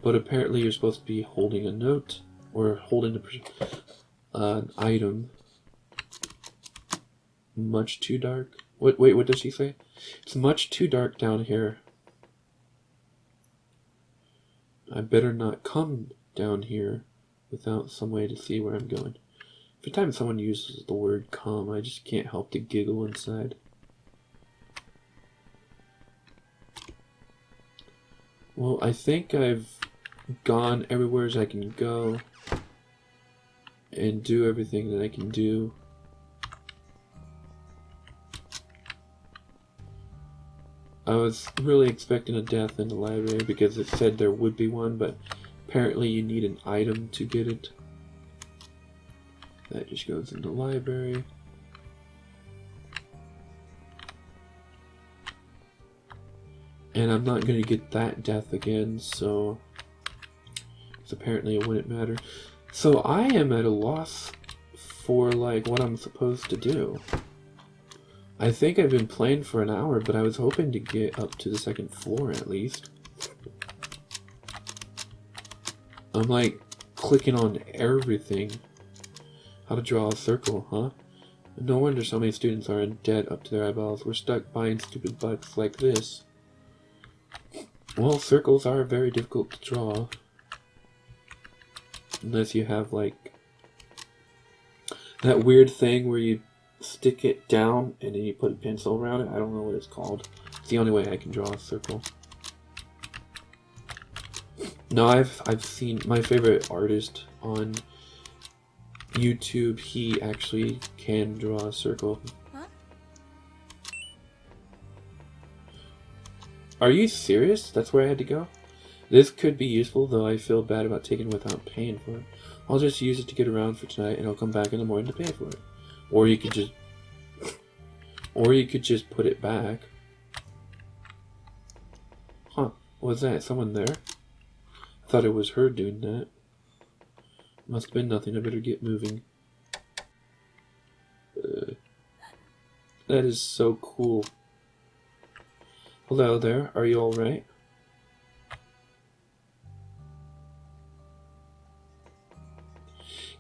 But apparently you're supposed to be holding a note, or holding an item. Much too dark. Wait, what does she say? It's much too dark down here. I better not come down here without some way to see where I'm going. Every time someone uses the word come, I just can't help to giggle inside. Well, I think I've gone everywhere as I can go and do everything that I can do. I was really expecting a death in the library because it said there would be one, but apparently you need an item to get it. That just goes in the library. And I'm not going to get that death again, so apparently it wouldn't matter. So I am at a loss for like what I'm supposed to do. I think I've been playing for an hour, but I was hoping to get up to the second floor at least. I'm like clicking on everything. How to draw a circle, huh? No wonder so many students are in debt up to their eyeballs. We're stuck buying stupid bugs like this. Well, circles are very difficult to draw. Unless you have like that weird thing where you stick it down and then you put a pencil around it. I don't know what it's called. It's the only way I can draw a circle. No, I've seen my favorite artist on YouTube. He actually can draw a circle. Huh? Are you serious? That's where I had to go? This could be useful, though I feel bad about taking it without paying for it. I'll just use it to get around for tonight, and I'll come back in the morning to pay for it. Or you could just... Or you could just put it back. Huh. What's that? Someone there? I thought it was her doing that. Must have been nothing. I better get moving. That is so cool. Hello there. Are you alright?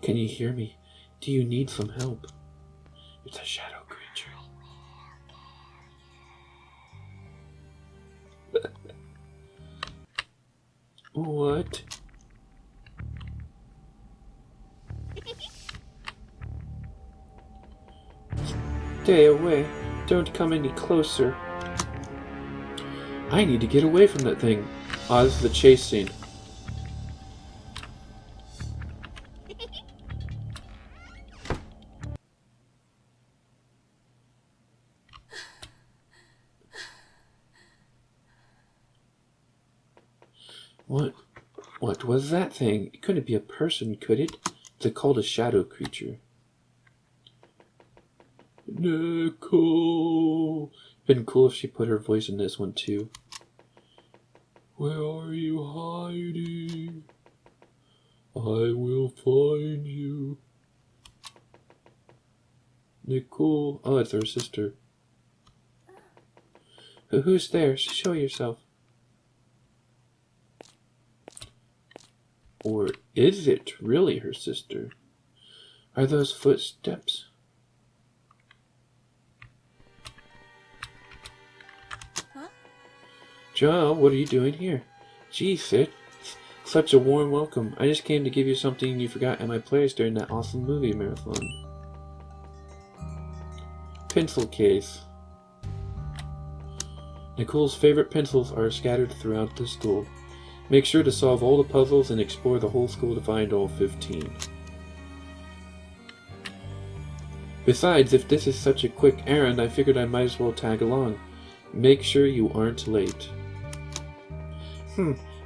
Can you hear me? Do you need some help? It's a shadow creature. What? Stay away. Don't come any closer. I need to get away from that thing. Ah, this is the chase scene. What was that thing? It couldn't be a person, could it? It's called a shadow creature. Nicole! Been cool if she put her voice in this one too. Where are you hiding? I will find you. Nicole. Oh, it's her sister. Who's there? Show yourself. Or is it really her sister? Are those footsteps? Huh? Joel, what are you doing here? Gee, Sid. Such a warm welcome. I just came to give you something you forgot at my place during that awesome movie marathon. Pencil case. Nicole's favorite pencils are scattered throughout the school. Make sure to solve all the puzzles and explore the whole school to find all 15. Besides, if this is such a quick errand, I figured I might as well tag along. Make sure you aren't late.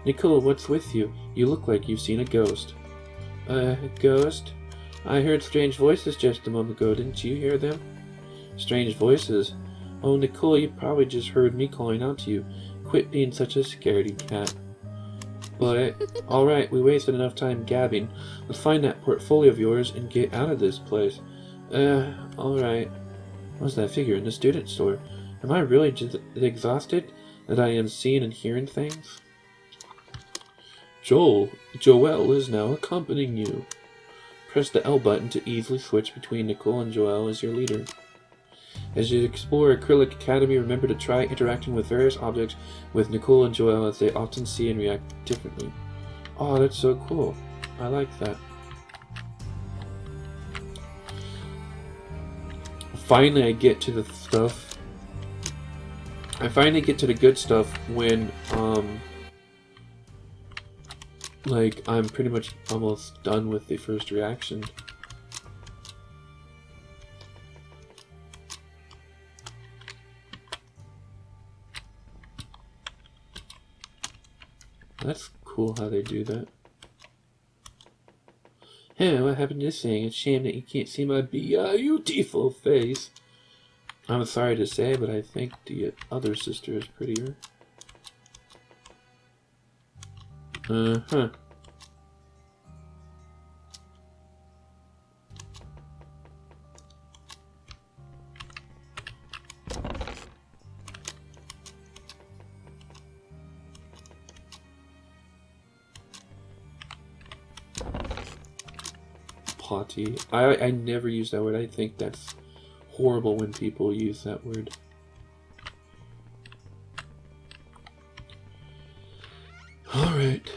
Nicole, what's with you? You look like you've seen a ghost. Ghost? I heard strange voices just a moment ago. Didn't you hear them? Strange voices? Oh, Nicole, you probably just heard me calling out to you. Quit being such a scaredy cat. But, alright, we wasted enough time gabbing. Let's find that portfolio of yours and get out of this place. Alright. What's that figure in the student store? Am I really just exhausted that I am seeing and hearing things? Joel is now accompanying you. Press the L button to easily switch between Nicole and Joel as your leader. As you explore Acrylic Academy, remember to try interacting with various objects with Nicole and Joel, as they often see and react differently. Oh, that's so cool. I like that. Finally, I get to the stuff. I finally get to the good stuff when, like, I'm pretty much almost done with the first reaction. That's cool how they do that. Hey, what happened to this thing? It's a shame that you can't see my beautiful face. I'm sorry to say, but I think the other sister is prettier. Uh-huh. Potty. I never use that word. I think that's horrible when people use that word. Alright.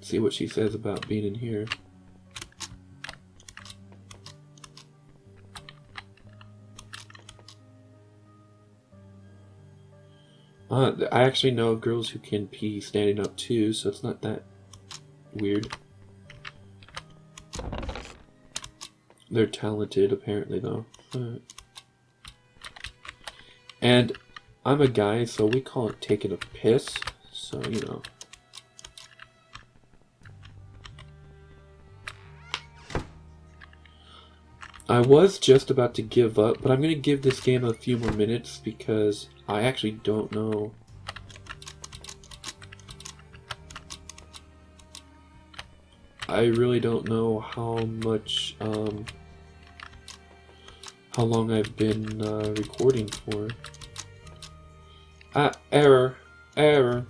See what she says about being in here. I actually know of girls who can pee standing up too, so it's not that weird. They're talented, apparently, though. And I'm a guy, so we call it taking a piss. So, you know. I was just about to give up, but I'm going to give this game a few more minutes because I actually don't know. I really don't know how much, how long I've been recording for. Error. Error.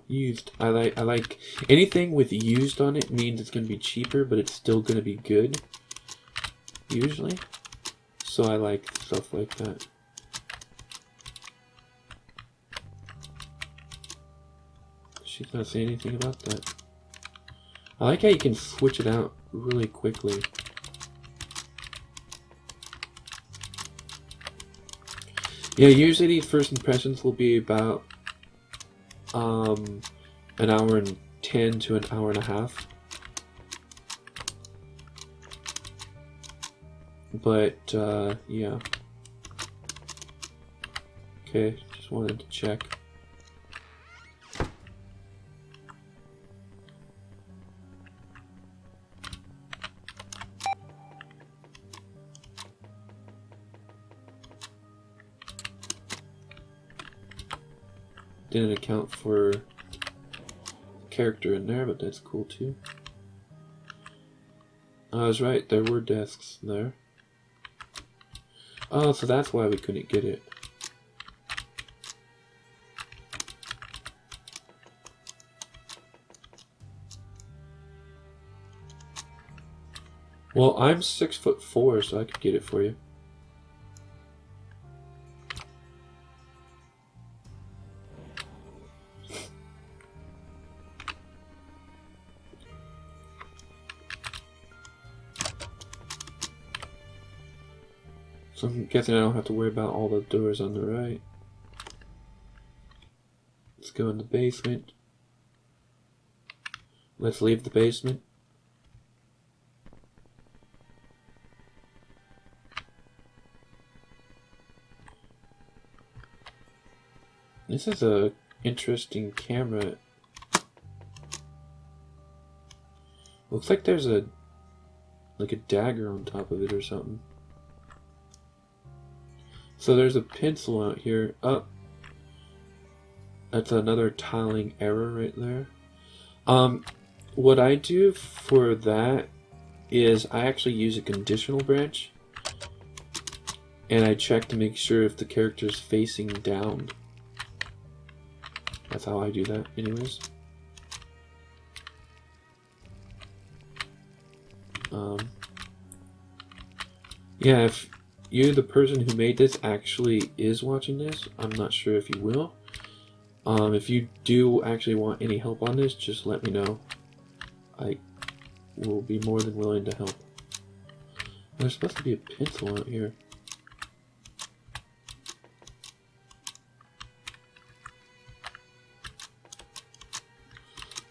Used. I like anything with used on it means it's gonna be cheaper, but it's still gonna be good. Usually. So I like stuff like that. She's not saying anything about that. I like how you can switch it out really quickly. Yeah, usually these first impressions will be about an hour and 10 to an hour and a half. But yeah. Okay, just wanted to check. Didn't account for character in there, but that's cool too. I was right, there were desks there. Oh, so that's why we couldn't get it. Well, I'm 6'4", so I could get it for you. So I'm guessing I don't have to worry about all the doors on the right. Let's go in the basement. Let's leave the basement. This is a interesting camera. Looks like there's a dagger on top of it or something. So there's a pencil out here. Oh, that's another tiling error right there. What I do for that is I actually use a conditional branch, and I check to make sure if the character's facing down. That's how I do that, anyways. Yeah, if you, the person who made this, actually is watching this, I'm not sure if you will. If you do actually want any help on this, just let me know. I will be more than willing to help. There's supposed to be a pencil out here.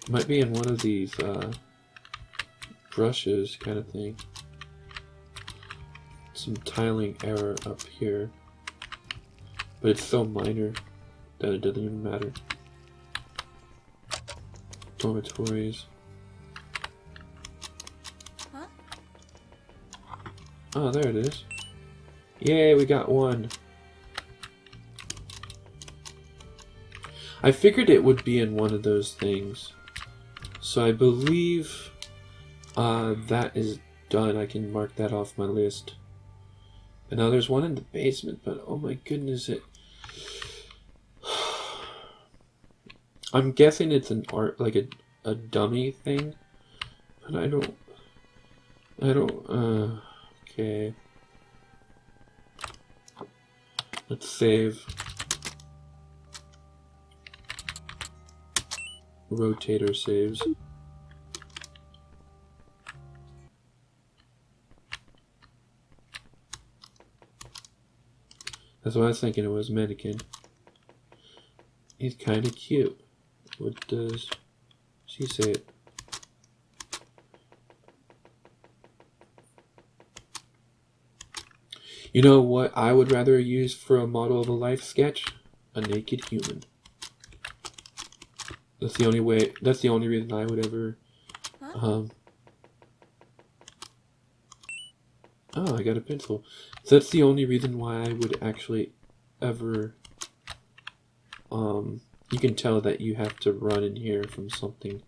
Might be in one of these brushes kind of thing. Some tiling error up here. But it's so minor that it doesn't even matter. Dormitories. Huh? Oh, there it is. Yay, we got one. I figured it would be in one of those things. So I believe that is done. I can mark that off my list. And now there's one in the basement, but oh my goodness, I'm guessing it's an art, like a dummy thing, but I don't, okay. Let's save. Rotator saves. That's what I was thinking, it was mannequin. He's kind of cute. What does she say? You know what I would rather use for a model of a life sketch? A naked human. That's the only way, that's the only reason I would ever, oh, I got a pencil. So that's the only reason why I would actually ever, you can tell that you have to run in here from something.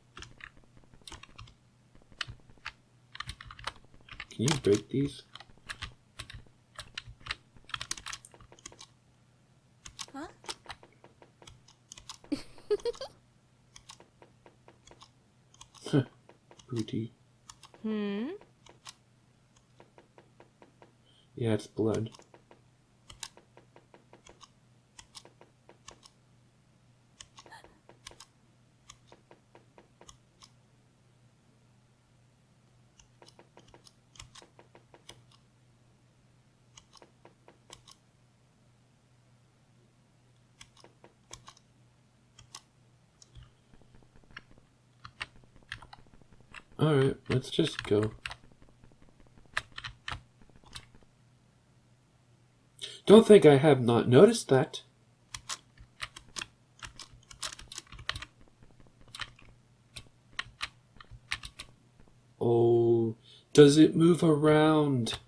Can you break these? Huh? Booty. Hmm? Yeah, it's blood. Alright, let's just go. Don't think I have not noticed that. Oh, does it move around?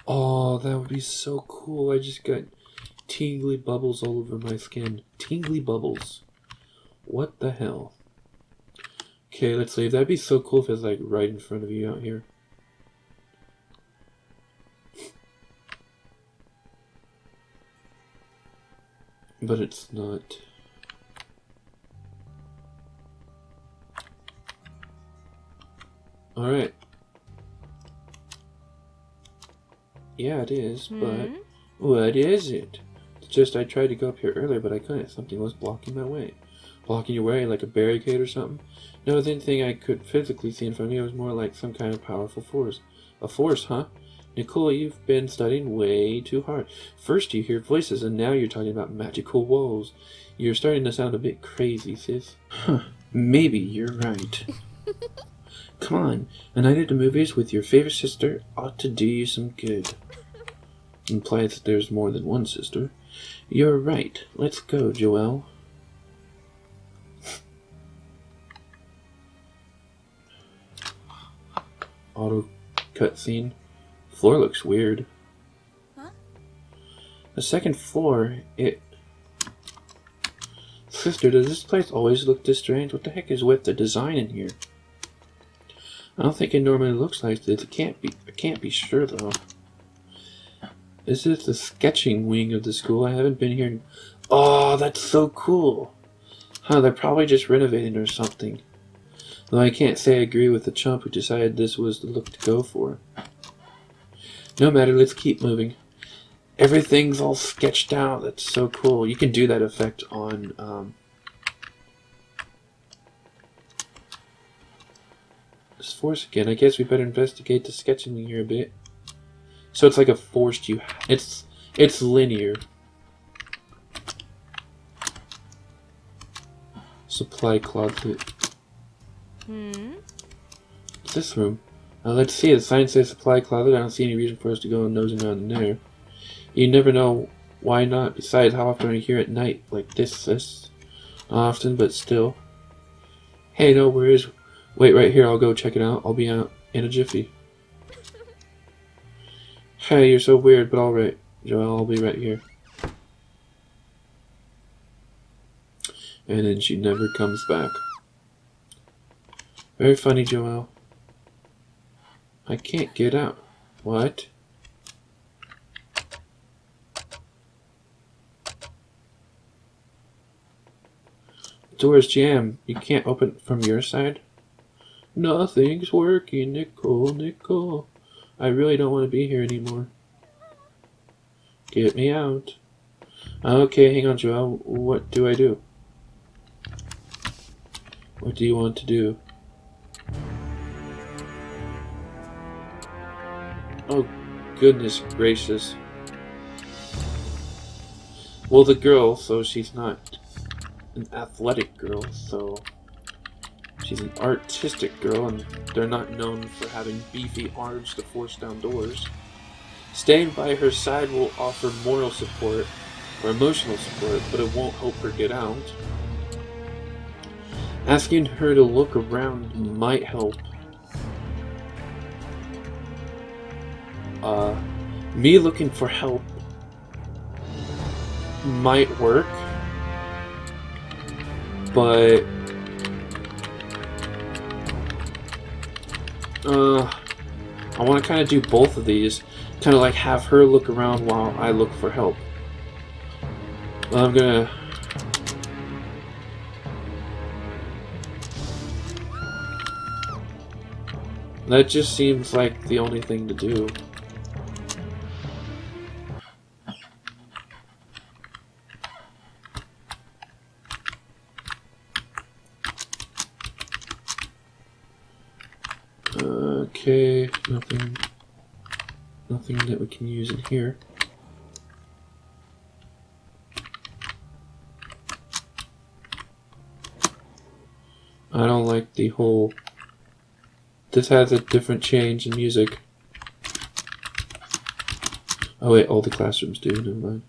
Oh, that would be so cool. I just got tingly bubbles all over my skin. Tingly bubbles. What the hell? Okay, let's leave. That'd be so cool if it's like right in front of you out here. But it's not. Alright. Yeah, it is, but what is it? It's just I tried to go up here earlier, but I couldn't. Something was blocking my way. Blocking your way, like a barricade or something? No, I didn't think I could physically see in front of me. It was more like some kind of powerful force. A force, huh? Nicole, you've been studying way too hard. First you hear voices, and now you're talking about magical walls. You're starting to sound a bit crazy, sis. Huh. Maybe you're right. Come on, a night at the movies with your favorite sister ought to do you some good. Implies that there's more than one sister. You're right. Let's go, Joelle. Auto cutscene. Floor looks weird. Huh? The second floor, Sister, does this place always look this strange? What the heck is with the design in here? I don't think it normally looks like this. I can't be sure though. Is this the sketching wing of the school? I haven't been here. Oh, that's so cool. Huh, they're probably just renovating or something. Though I can't say I agree with the chump who decided this was the look to go for. No matter, let's keep moving. Everything's all sketched out. That's so cool. You can do that effect on this force again. I guess we better investigate the sketching here a bit. So it's like a forced it's linear. So supply closet. Hmm? This room. Let's see. The sign says supply closet. I don't see any reason for us to go nosing around in there. You never know. Why not? Besides, how often are you here at night like this, sis? Not often, but still. Hey, no worries. Wait right here. I'll go check it out. I'll be out in a jiffy. Hey, you're so weird, but alright. Joelle, I'll be right here. And then she never comes back. Very funny, Joelle. I can't get out. What? Door's jammed. You can't open it from your side? Nothing's working, Nicole, Nicole. I really don't want to be here anymore. Get me out. Okay, hang on, Joelle. What do I do? What do you want to do? Oh, goodness gracious. Well, the girl, so she's not an athletic girl, so she's an artistic girl, and they're not known for having beefy arms to force down doors. Staying by her side will offer moral support or emotional support, but it won't help her get out. Asking her to look around might help. Me looking for help might work, but I want to kind of do both of these, kind of like have her look around while I look for help. Well, I'm gonna that just seems like the only thing to do. Okay, nothing that we can use in here. I don't like the whole... This has a different change in music. Oh wait, all the classrooms do, never mind.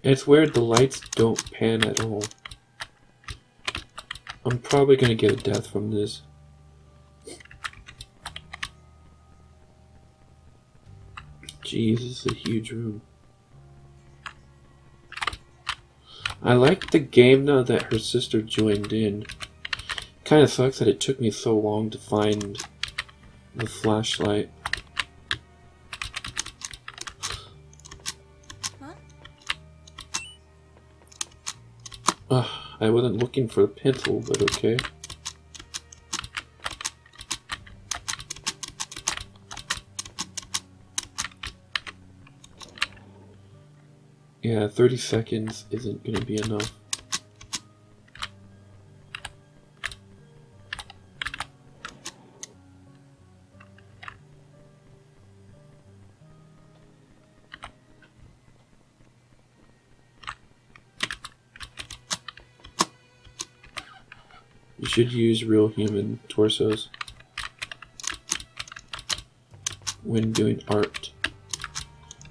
It's weird the lights don't pan at all. I'm probably gonna get a death from this. Jeez, this is a huge room. I like the game now that her sister joined in. Kinda sucks that it took me so long to find the flashlight. I wasn't looking for a pencil, but okay. Yeah, 30 seconds isn't gonna be enough. You should use real human torsos when doing art.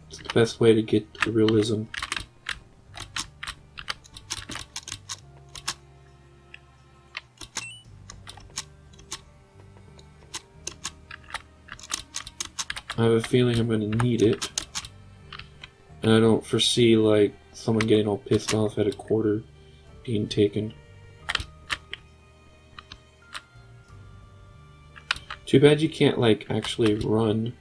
It's the best way to get the realism. I have a feeling I'm going to need it, and I don't foresee like someone getting all pissed off at a quarter being taken. Too bad you can't like actually run.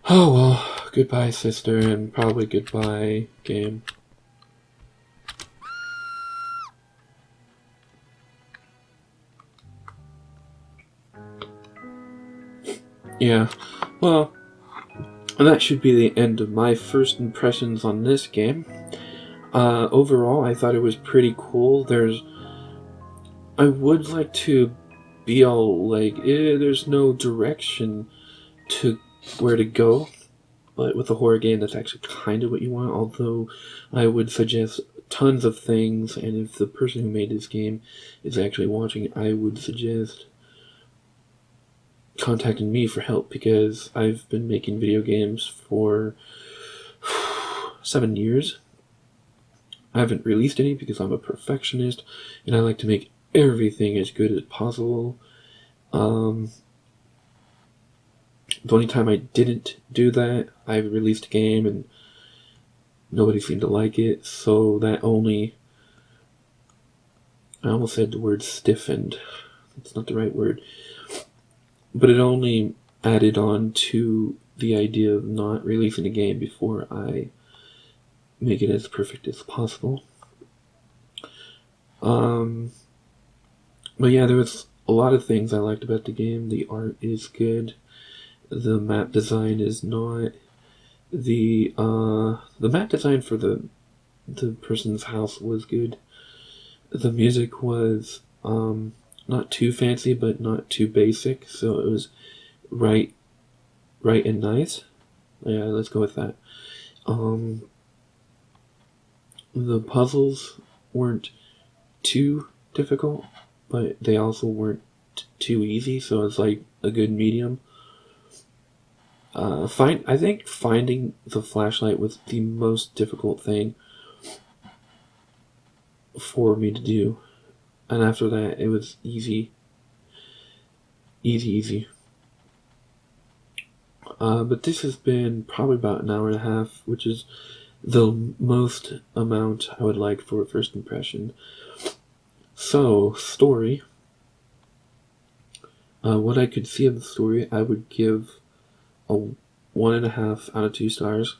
Oh well, goodbye sister, and probably goodbye game. Yeah, well, that should be the end of my first impressions on this game. Overall, I thought it was pretty cool. I would like to be all like, there's no direction to where to go, but with a horror game, that's actually kind of what you want, although I would suggest tons of things, and if the person who made this game is actually watching, I would suggest contacting me for help, because I've been making video games for 7 years. I haven't released any because I'm a perfectionist, and I like to make everything as good as possible. The only time I didn't do that, I released a game and nobody seemed to like it, so that only... I almost said the word stiffened. It's not the right word. But it only added on to the idea of not releasing a game before I make it as perfect as possible. But yeah, there was a lot of things I liked about the game. The art is good. The map design is not. The map design for the person's house was good. The music was not too fancy, but not too basic, so it was right and nice. Yeah, let's go with that. The puzzles weren't too difficult, but they also weren't too easy, so it's like a good medium. I think finding the flashlight was the most difficult thing for me to do, and after that it was easy. But this has been probably about an hour and a half, which is the most amount I would like for a first impression. So, story. What I could see of the story, I would give a 1.5 out of 2 stars.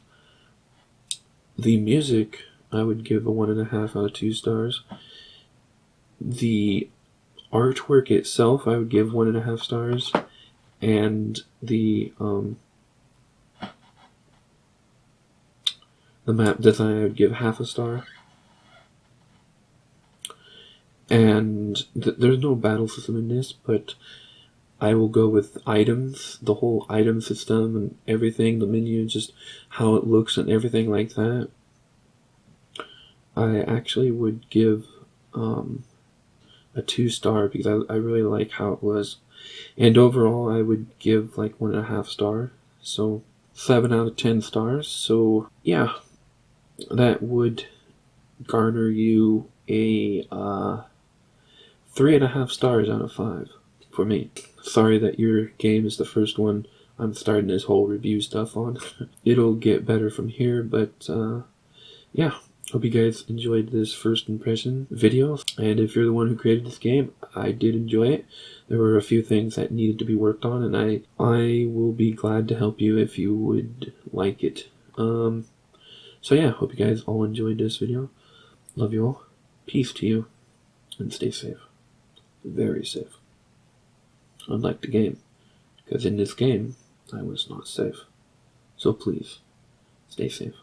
The music, I would give a 1.5 out of 2 stars. The artwork itself, I would give 1.5 stars. And the map design, I would give half a star. And there's no battle system in this, but I will go with items, the whole item system and everything, the menu, just how it looks and everything like that. I actually would give a 2 star because I really like how it was. And overall, I would give like 1.5 star, so 7 out of 10 stars. So yeah, that would garner you a 3.5 stars out of 5 for me. Sorry that your game is the first one I'm starting this whole review stuff on. It'll get better from here, but yeah. Hope you guys enjoyed this first impression video. And if you're the one who created this game, I did enjoy it. There were a few things that needed to be worked on, and I will be glad to help you if you would like it. So yeah, hope you guys all enjoyed this video. Love you all. Peace to you. And stay safe. Very safe. Unlike the game. Because in this game, I was not safe. So please, stay safe.